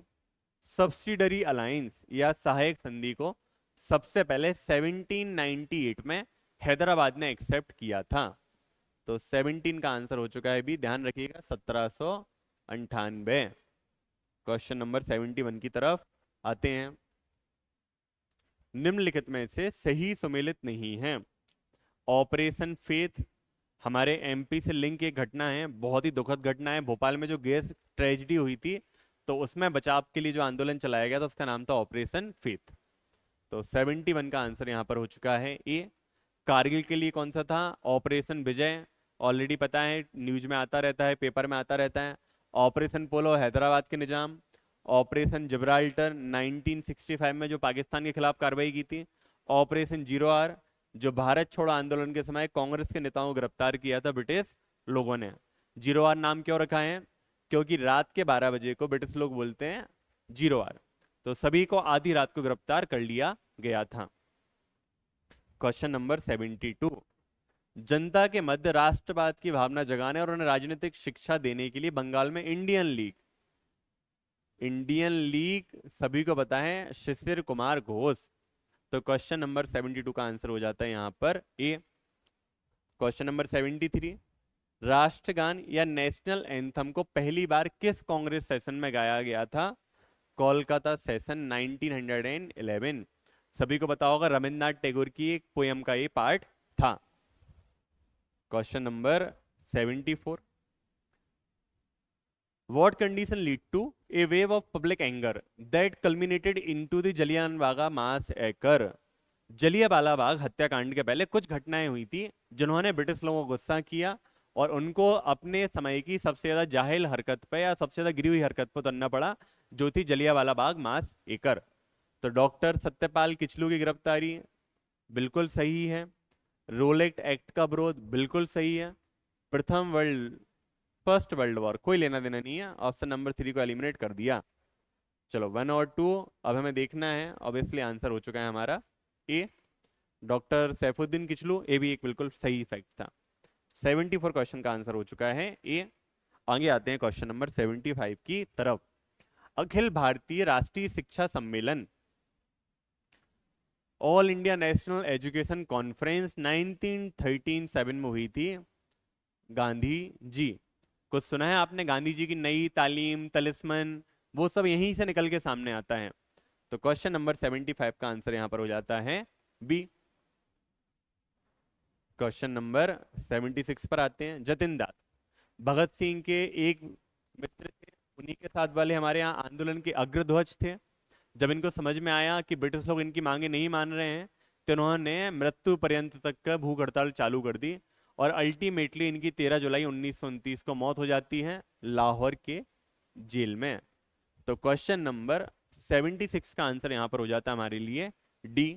Subsidiary alliance या सहायक संधि को सबसे पहले 1798 में हैदराबाद ने एक्सेप्ट किया था। तो 17 का आंसर हो चुका है भी, ध्यान रखिएगा 1798। क्वेश्चन नंबर 71 की तरफ आते हैं। निम्नलिखित में से सही सुमेलित नहीं है। ऑपरेशन फेथ हमारे MP से लिंक एक घटना है, बहुत ही दुखद घटना है। भोपाल में जो गैस ट्रेजिडी हुई थी तो उसमें बचाव के लिए जो आंदोलन चलाया गया था उसका नाम था ऑपरेशन फेथ। तो 71 का आंसर यहां पर हो चुका है ए। कारगिल के लिए कौन सा था? ऑपरेशन विजय, ऑलरेडी पता है, न्यूज में आता रहता है, पेपर में आता रहता है। ऑपरेशन पोलो हैदराबाद के निजाम। ऑपरेशन जिब्राल्टर 1965 में जो पाकिस्तान के खिलाफ कार्रवाई की थी। ऑपरेशन जीरो आर जो भारत छोड़ो आंदोलन के समय कांग्रेस के नेताओं को गिरफ्तार किया था ब्रिटिश लोगों ने। जीरो आर नाम क्यों रखा है? क्योंकि रात के 12 बजे को ब्रिटिश लोग बोलते हैं जीरो आर। तो सभी को आधी रात को गिरफ्तार कर लिया गया था। Question number 72। जनता के मध्य राष्ट्रवाद की भावना जगाने और उन्हें राजनीतिक शिक्षा देने के लिए बंगाल में इंडियन लीग सभी को पता है शिशिर कुमार घोष। तो क्वेश्चन नंबर 72 का आंसर हो जाता है यहां पर ए। Question number 73। राष्ट्रगान या नेशनल एंथम को पहली बार किस कांग्रेस सेशन में गाया गया था? कोलकाता सेशन 1911। सभी को पता होगा रविन्द्रनाथ टैगोर की एक पोयम का ये पार्ट था। Question number 74। What condition lead to a wave of public anger that culminated into the Jallianwala massacre? Jallianwala Bagh हत्याकांड के पहले कुछ घटनाएं हुई थी जिन्होंने ब्रिटिश लोगों को गुस्सा किया और उनको अपने समय की सबसे ज्यादा जाहिल हरकत पे या सबसे ज्यादा गिरी हुई हरकत पर उतरना पड़ा, जो थी जलियांवाला बाग massacre। तो डॉक्टर सत्यपाल किचलू की गिरफ्तारी बिल्कुल सही है। रोलेट एक्ट का विरोध बिल्कुल सही है। फर्स्ट वर्ल्ड वॉर कोई लेना देना नहीं है। ऑप्शन नंबर 3 को एलिमिनेट कर दिया। चलो 1 और 2 अब हमें देखना है। ऑब्वियसली आंसर हो चुका है हमारा ए। डॉक्टर सैफुद्दीन किचलू, ये भी एक बिल्कुल सही फैक्ट था। 74 क्वेश्चन का आंसर हो चुका है ए। आगे आते हैं क्वेश्चन नंबर 75 की तरफ। अखिल भारतीय राष्ट्रीय शिक्षा सम्मेलन all India national education conference 1937 में हुई थी। गांधी जी, कुछ सुना है आपने गांधी जी की नई तालीम, तलिस्मन, वो सब यहीं से निकल के सामने आता है। तो क्वेश्चन नंबर 75 का आंसर यहां पर हो जाता है बी। क्वेश्चन नंबर 76 पर आते हैं। जतिन दास भगत सिंह के एक मित्र थे, उन्हीं के साथ वाले हमारे यहाँ आंदोलन के अग्रध्वज थे। जब इनको समझ में आया कि ब्रिटिश लोग इनकी मांगे नहीं मान रहे हैं तो इन्होंने मृत्यु पर्यंत तक का भूख हड़ताल चालू कर दी और अल्टीमेटली इनकी 13 जुलाई 1929 को मौत हो जाती है लाहौर के जेल में। तो क्वेश्चन नंबर 76 का आंसर यहां पर हो जाता है हमारे लिए D.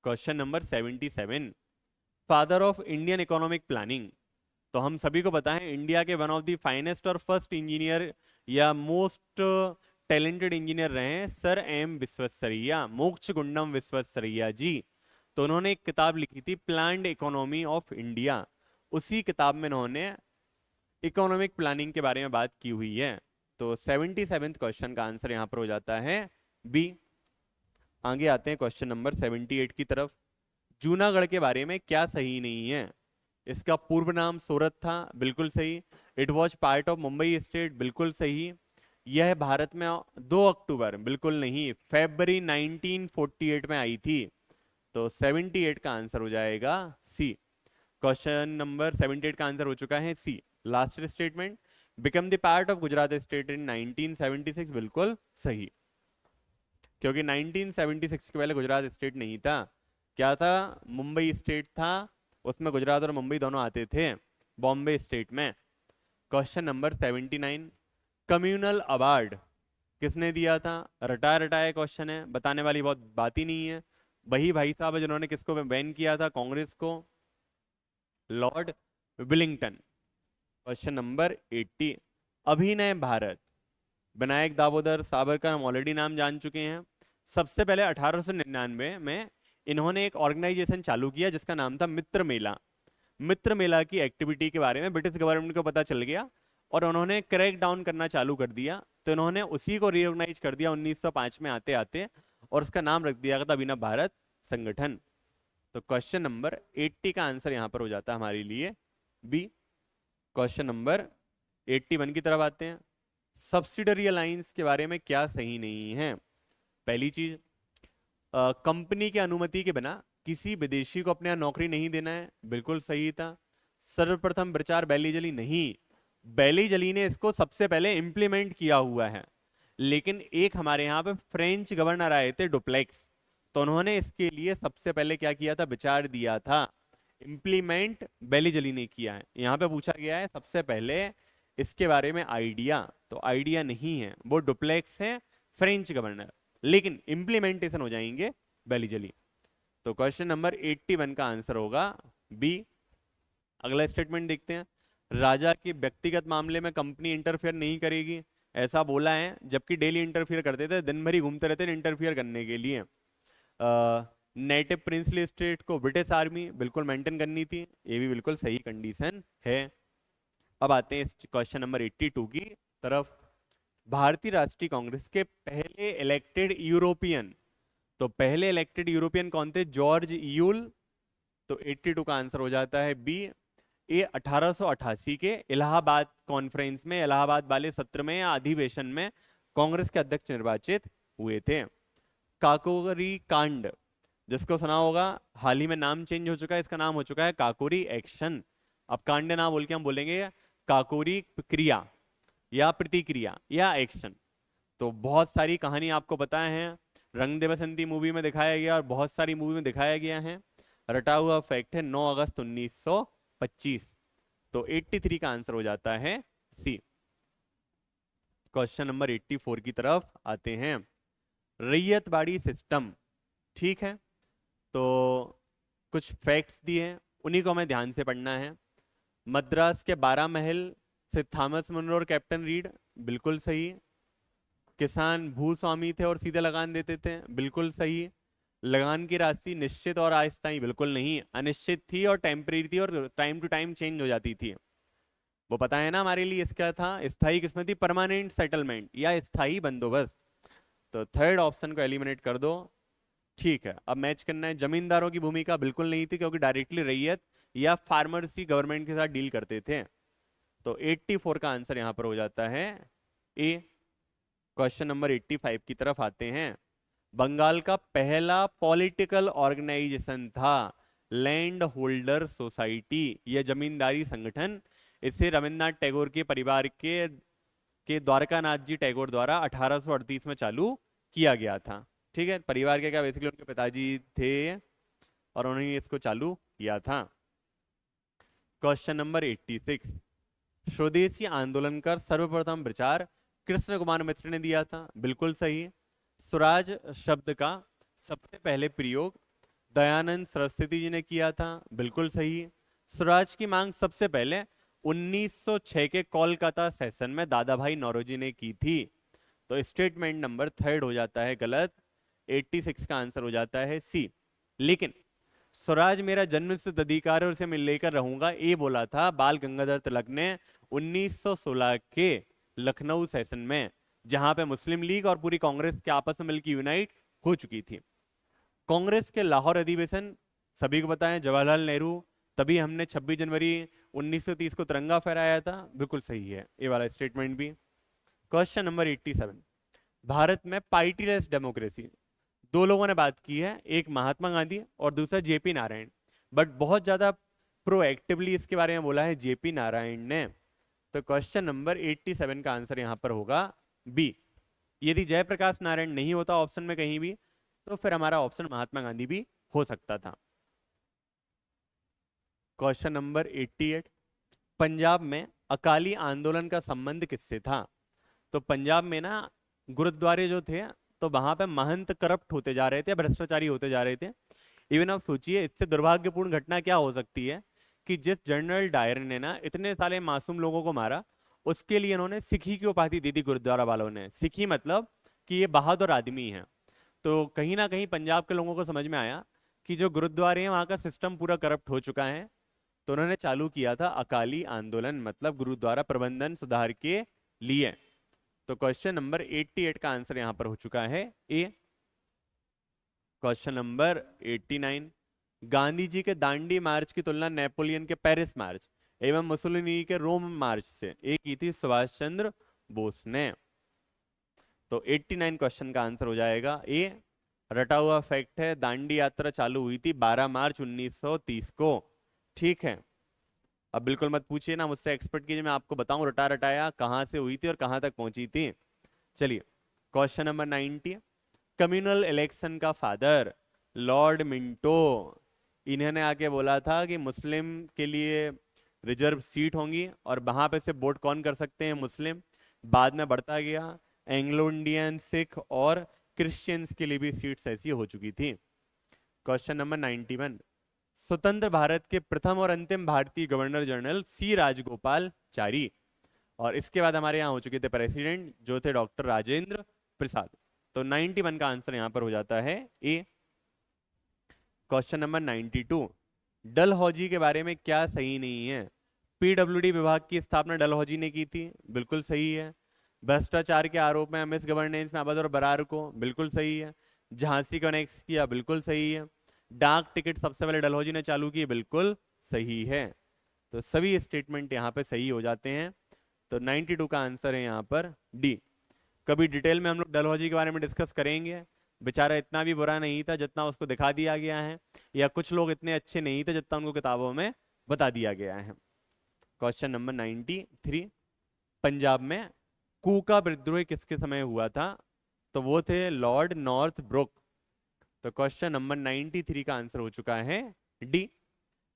Question number 77, father of Indian economic planning. तो हम सभी को पता है इंडिया के वन ऑफ द फाइनेस्ट और फर्स्ट इंजीनियर या मोस्ट टैलेंटेड इंजीनियर रहे हैं सर एम विश्वेश्वरैया, मोक्षगुंडम विश्वेश्वरैया जी। तो उन्होंने एक किताब लिखी थी प्लान्ड इकोनॉमी ऑफ इंडिया। उसी किताब में उन्होंने इकोनॉमिक प्लानिंग के बारे में बात की हुई है। तो 77 क्वेश्चन का आंसर यहां पर हो जाता है बी। आगे आते हैं क्वेश्चन नंबर 78 की तरफ। जूनागढ़ के बारे में क्या सही नहीं है? इसका पूर्व नाम सूरत था, बिल्कुल सही। It was part of Mumbai state, बिल्कुल सही। यह भारत में 2 अक्टूबर, बिल्कुल नहीं, फरवरी 1948 में आई थी। तो 78 का आंसर हो जाएगा सी। क्वेश्चन नंबर 78 का आंसर हो चुका है C. Last statement, become the part of Gujarat state in 1976, बिल्कुल सही। क्योंकि 1976 के पहले गुजरात स्टेट नहीं था, क्या था? मुंबई स्टेट था, उसमें गुजरात और मुंबई दोनों आते थे बॉम्बे स्टेट में। क्वेश्चन नंबर 79, कम्युनल अवार्ड किसने दिया था? रटाया रटाया क्वेश्चन है, बताने वाली बहुत बात ही नहीं है। वही भाई साहब है जिन्होंने किसको बैन किया था? कांग्रेस को, लॉर्ड विलिंगटन। क्वेश्चन नंबर 80, अभिनय भारत, विनायक दामोदर सावरकर हम ऑलरेडी नाम जान चुके हैं। सबसे पहले 1899 में इन्होंने एक ऑर्गेनाइजेशन चालू किया जिसका नाम था मित्र मेला। मित्र मेला की एक्टिविटी के बारे में ब्रिटिश गवर्नमेंट को पता चल गया और उन्होंने क्रैक डाउन करना चालू कर दिया। तो इन्होंने उसी को रिऑर्गेनाइज कर दिया 1905 में आते आते, और उसका नाम रख दिया था अभिनव भारत संगठन। तो क्वेश्चन नंबर 80 का आंसर यहां पर हो जाता है हमारे लिए बी। क्वेश्चन नंबर 81 की तरफ आते हैं। सब्सिडरी अलायंस के बारे में क्या सही नहीं है? पहली चीज, कंपनी की अनुमति के बिना किसी विदेशी को अपने यहाँ नौकरी नहीं देना है, बिल्कुल सही था। सर्वप्रथम प्रचार बैली जली, नहीं, बैली जली ने इसको सबसे पहले इंप्लीमेंट किया हुआ है। लेकिन एक हमारे यहाँ पे फ्रेंच गवर्नर आए थे डुप्लेक्स, तो उन्होंने इसके लिए सबसे पहले क्या किया था? विचार दिया था। इंप्लीमेंट बैली जली ने किया है। यहाँ पे पूछा गया है सबसे पहले इसके बारे में आइडिया, तो आइडिया नहीं है, वो डुप्लेक्स है फ्रेंच गवर्नर, लेकिन इंप्लीमेंटेशन हो जाएंगे बैली जली। तो क्वेश्चन नंबर 81 का आंसर होगा बी। अगला स्टेटमेंट देखते हैं। राजा के व्यक्तिगत मामले में कंपनी इंटरफेयर नहीं करेगी, ऐसा बोला है, जबकि डेली इंटरफियर करते थे, दिन भर ही घूमते रहते थे इंटरफियर करने के लिए। नेटिव प्रिंसली स्टेट को ब्रिटिश आर्मी बिल्कुल मेंटेन करनी थी, ये भी बिल्कुल सही कंडीशन है। अब आते हैं क्वेश्चन नंबर 82 की तरफ। भारतीय राष्ट्रीय कांग्रेस के पहले इलेक्टेड यूरोपियन, तो पहले इलेक्टेड यूरोपियन कौन थे? George Yule. तो 82 का आंसर हो जाता है बी। ये 1888 के इलाहाबाद कॉन्फ्रेंस में, इलाहाबाद वाले सत्र में या अधिवेशन में कांग्रेस के अध्यक्ष निर्वाचित हुए थे। काकोरी कांड, जिसको सुना होगा, हाल ही में नाम चेंज हो चुका है, इसका नाम हो चुका है काकोरी एक्शन। अब कांड ना बोल के हम बोलेंगे काकोरी क्रिया या प्रतिक्रिया या एक्शन। तो बहुत सारी कहानी आपको पता है, रंग दे बसंती मूवी में दिखाया गया और बहुत सारी मूवी में दिखाया गया है। रटा हुआ फैक्ट है 9 अगस्त 1925। तो 83 का आंसर हो जाता है सी। क्वेश्चन नंबर 84 की तरफ आते हैं। रैयतवाड़ी सिस्टम, ठीक है, तो कुछ फैक्ट्स दिए हैं, उन्हीं को हमें ध्यान से पढ़ना है। मद्रास के 12 महल से थॉमस मुनरो और कैप्टन रीड, बिल्कुल सही। किसान भूस्वामी थे और सीधे लगान देते थे, बिल्कुल सही। लगान की राशि निश्चित और अस्थायी, बिल्कुल नहीं, अनिश्चित थी और टेम्परेरी थी और टाइम टू टाइम चेंज हो जाती थी। वो पता है ना हमारे लिए, इसका था स्थायी किस्में थी, परमानेंट सेटलमेंट या स्थायी बंदोबस्त। तो थर्ड ऑप्शन को एलिमिनेट कर दो, ठीक है। अब मैच करना है। जमींदारों की भूमिका बिल्कुल नहीं थी, क्योंकि डायरेक्टली रैयत या फार्मर्स ही गवर्नमेंट के साथ डील करते थे। तो 84 का आंसर यहां पर हो जाता है ए। क्वेश्चन नंबर 85 की तरफ आते हैं। बंगाल का पहला पॉलिटिकल ऑर्गेनाइजेशन था लैंड होल्डर सोसाइटी, यह जमींदारी संगठन। इसे रविन्द्रनाथ टैगोर के परिवार के द्वारकानाथ जी टैगोर द्वारा 1838 में चालू किया गया था। ठीक है, परिवार के क्या, बेसिकली उनके पिताजी थे और उन्होंने इसको चालू किया था। क्वेश्चन नंबर 86, स्वदेशी आंदोलन का सर्वप्रथम प्रचार कृष्ण कुमार मित्र ने दिया था, बिल्कुल सही है। स्वराज शब्द का सबसे पहले प्रयोग दयानंद सरस्वती जी ने किया था, बिल्कुल सही है। स्वराज की मांग सबसे पहले 1906 के कोलकाता सेशन में दादा भाई नौरोजी ने की थी। तो स्टेटमेंट नंबर 3 हो जाता है गलत, 86 का आंसर हो जाता है सी। लेकिन स्वराज मेरा जन्मसिद्ध अधिकार है और उसे मैं लेकर रहूंगा, ये बोला था बाल गंगाधर तिलक ने 1916 के लखनऊ सेशन में, जहां पे मुस्लिम लीग और पूरी कांग्रेस के आपस में मिलकर यूनाइट हो चुकी थी। कांग्रेस के लाहौर अधिवेशन सभी को बताएं, जवाहरलाल नेहरू, तभी हमने 26 जनवरी 1930 को तिरंगा फहराया था, बिल्कुल सही है ये वाला स्टेटमेंट भी। क्वेश्चन नंबर 87, भारत में पार्टीलेस डेमोक्रेसी, दो लोगों ने बात की है, एक महात्मा गांधी और दूसरा जेपी नारायण, बट बहुत ज्यादा प्रोएक्टिवली इसके बारे में बोला है जेपी नारायण ने। तो क्वेश्चन नंबर 87 का आंसर यहां पर होगा बी। यदि जयप्रकाश नारायण नहीं होता ऑप्शन में कहीं भी, तो फिर हमारा ऑप्शन महात्मा गांधी भी हो सकता था। क्वेश्चन नंबर 88, पंजाब में अकाली आंदोलन का संबंध किससे था? तो पंजाब में ना गुरुद्वारे जो थे, तो वहां पे महंत करप्ट होते जा रहे थे, भ्रष्टाचारी होते जा रहे थे। इवन आप सोचिए इससे दुर्भाग्यपूर्ण घटना क्या हो सकती है कि जिस जनरल डायर ने ना इतने सारे मासूम लोगों को मारा, उसके लिए इन्होंने सिखी की उपाधि दी थी गुरुद्वारा वालों ने। सिखी मतलब कि ये बहादुर आदमी है। तो कहीं ना कहीं पंजाब के लोगों को समझ में आया कि जो गुरुद्वारे हैं वहां का सिस्टम पूरा करप्ट हो चुका है, तो उन्होंने चालू किया था अकाली आंदोलन, मतलब गुरुद्वारा प्रबंधन सुधार के लिए। तो क्वेश्चन नंबर 88 का आंसर यहां पर हो चुका है ए। क्वेश्चन नंबर 89, गांधी जी के दांडी मार्च की तुलना नेपोलियन के पेरिस मार्च एवं मुसोलिनी के रोम मार्च से एक की थी सुभाष चंद्र बोस ने। तो 89 क्वेश्चन का आंसर हो जाएगा ए। रटा हुआ फैक्ट है, दांडी यात्रा चालू हुई थी 12 मार्च 1930 को, ठीक है। अब बिल्कुल मत पूछिए ना मुझसे, एक्सपर्ट कीजिए, मैं आपको बताऊं रटा रटाया कहां से हुई थी और कहां तक पहुंची थी। चलिए क्वेश्चन नंबर 90, कम्युनल इलेक्शन का फादर लॉर्ड मिंटो, इन्होंने आके बोला था कि मुस्लिम के लिए रिजर्व सीट होंगी और वहां पे से वोट कौन कर सकते हैं? मुस्लिम। बाद में बढ़ता गया, एंग्लो इंडियन, सिख और क्रिश्चियंस के लिए भी सीट्स ऐसी हो चुकी थी। क्वेश्चन नंबर 91, स्वतंत्र भारत के प्रथम और अंतिम भारतीय गवर्नर जनरल सी राजगोपालचारी, और इसके बाद हमारे यहाँ हो चुके थे प्रेसिडेंट जो थे डॉक्टर राजेंद्र प्रसाद। तो 91 का आंसर यहां पर हो जाता है ए। क्वेश्चन नंबर 92, डलहौजी के बारे में क्या सही नहीं है? पीडब्ल्यूडी विभाग की स्थापना डलहौजी ने की थी, बिल्कुल सही है। भ्रष्टाचार के आरोप में मिस गवर्नेंस में अवध और बरार को, बिल्कुल सही है। झांसी को अनेक्स किया, बिल्कुल सही है। डाक टिकट सबसे पहले डलहौजी ने चालू की, बिल्कुल सही है। तो सभी स्टेटमेंट यहाँ पे सही हो जाते हैं। तो 92 का आंसर है यहाँ पर डी। कभी डिटेल में हम लोग डलहौजी के बारे में डिस्कस करेंगे। बेचारा इतना भी बुरा नहीं था जितना उसको दिखा दिया गया है, या कुछ लोग इतने अच्छे नहीं थे जितना उनको किताबों में बता दिया गया है। क्वेश्चन नंबर 93, पंजाब में कूका विद्रोह किसके समय हुआ था? तो वो थे लॉर्ड नॉर्थ ब्रुक। तो क्वेश्चन नंबर 93 का आंसर हो चुका है डी।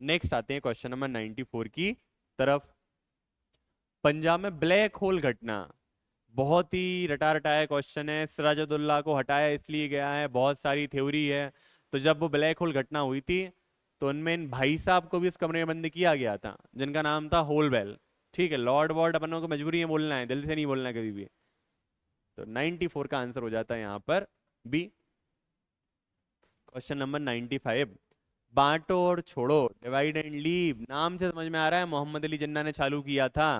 नेक्स्ट आते हैं क्वेश्चन नंबर 94 की तरफ। पंजाब में ब्लैक होल घटना, बहुत ही रटा रटाया क्वेश्चन है। सिराजुद्दौला को हटाया इसलिए गया है, बहुत सारी थ्योरी है। तो जब वो ब्लैक होल घटना हुई थी तो उनमें इन भाई साहब को भी उस कमरे में बंद किया गया था जिनका नाम था होलवेल, ठीक है। लॉर्ड वॉर्ड अपनों को मजबूरी है बोलना है, दिल से नहीं बोलना है कभी भी। तो 94 का आंसर हो जाता है यहाँ पर बी। क्वेश्चन नंबर 95, बांटो और छोड़ो, डिवाइड एंड लीव, नाम से समझ में आ रहा है मोहम्मद अली जिन्ना ने चालू किया था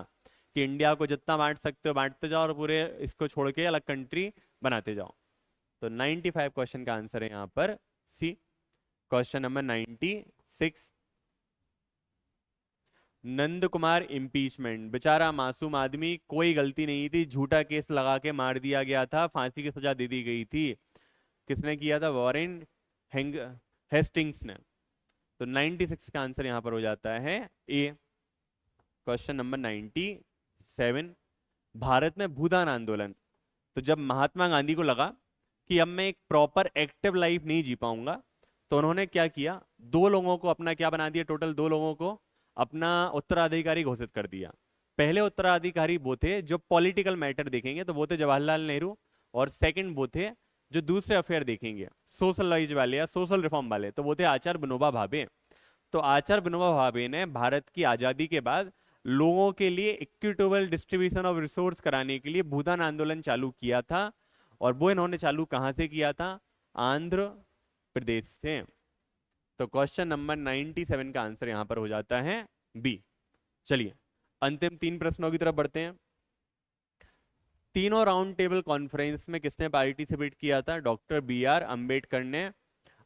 कि इंडिया को जितना बांट सकते हो बांटते जाओ और पूरे इसको छोड़ के अलग कंट्री बनाते जाओ। तो 95 क्वेश्चन का आंसर है यहाँ पर सी। Question number 96, Nand Kumar impeachment, बेचारा मासूम आदमी, कोई गलती नहीं थी, झूठा केस लगा के मार दिया गया था, फांसी की सजा दे दी गई थी। किसने किया था? वॉरेन हेस्टिंग्स ने। तो 96 का आंसर यहां पर हो जाता है ए। क्वेश्चन नंबर 97, भारत में भूदान आंदोलन, तो जब महात्मा गांधी को लगा कि अब मैं एक प्रॉपर एक्टिव लाइफ नहीं जी पाऊंगा, तो उन्होंने क्या किया, दो लोगों को अपना क्या बना दिया, टोटल दो लोगों को अपना उत्तराधिकारी घोषित कर दिया। पहले उत्तराधिकारी वो थे जो पॉलिटिकल मैटर देखेंगे, तो वो थे जवाहरलाल नेहरू। और सेकंड वो थे जो दूसरे अफेयर देखेंगे, सोशल लाइज वाले या सोशल रिफॉर्म वाले, तो वो थे आचार्य विनोबा भावे। तो आचार्य विनोबा भावे ने भारत की आजादी के बाद लोगों के लिए इक्विटेबल डिस्ट्रीब्यूशन ऑफ रिसोर्स कराने के लिए भूदान आंदोलन चालू किया था। और वो इन्होंने चालू कहां से किया था, आंध्र प्रदेश से। तो क्वेश्चन नंबर 97 का आंसर यहां पर हो जाता है बी। चलिए अंतिम तीन प्रश्नों की तरफ बढ़ते हैं। तीनों राउंड टेबल कॉन्फ्रेंस में किसने पार्टिसिपेट किया था, डॉक्टर बी आर अंबेडकर ने।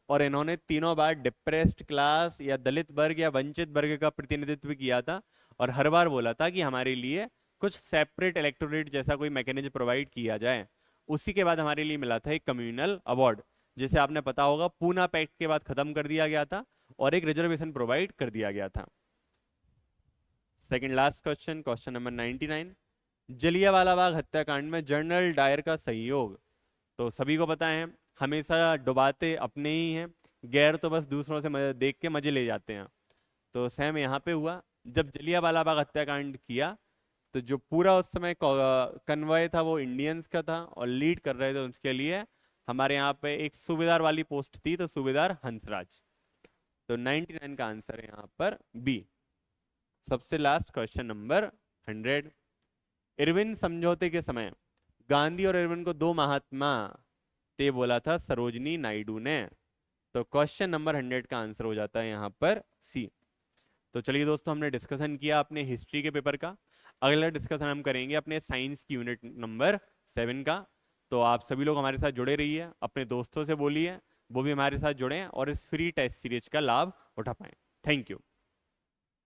और इन्होंने तीनों बार डिप्रेस्ड क्लास या दलित वर्ग या वंचित वर्ग का प्रतिनिधित्व किया था, और हर बार बोला था कि हमारे लिए कुछ सेपरेट इलेक्टोरेट जैसा कोई मैकेनिज्म प्रोवाइड किया जाए। उसी के बाद हमारे लिए मिला था एक कम्युनल अवार्ड, जिसे आपने पता होगा पूना पैक्ट के बाद खत्म कर दिया गया था, और एक रिजर्वेशन प्रोवाइड कर दिया गया था। Second last question, question number 99, Jallianwala Bagh हत्याकांड में जनरल डायर का सहयोग। तो सभी को पता है, हमेशा डुबाते अपने ही हैं, गैर तो बस दूसरों से देख के मजे ले जाते हैं। तो सेम यहाँ पे हुआ, जब जलियांवाला बाग हत्याकांड किया तो जो पूरा उस समय कन्वॉय था वो इंडियंस का था, और लीड कर रहे थे उसके लिए हमारे यहाँ पे एक सूबेदार वाली पोस्ट थी, तो सूबेदार हंसराज। तो 99 का आंसर है यहाँ पर बी। सबसे लास्ट क्वेश्चन नंबर 100, इरविन समझौते के समय गांधी और इरविन को दो महात्मा ते बोला था सरोजनी नायडू ने। तो क्वेश्चन नंबर 100 का आंसर हो जाता है यहाँ पर सी। तो चलिए दोस्तों, हमने डिस्कशन किया अपने हिस्ट्री के पेपर का। अगला डिस्कशन हम करेंगे अपने साइंस की यूनिट नंबर 7 का। तो आप सभी लोग हमारे साथ जुड़े रहिए, अपने दोस्तों से बोलिए वो भी हमारे साथ जुड़ें और इस फ्री टेस्ट सीरीज का लाभ उठा पाएं। Thank you.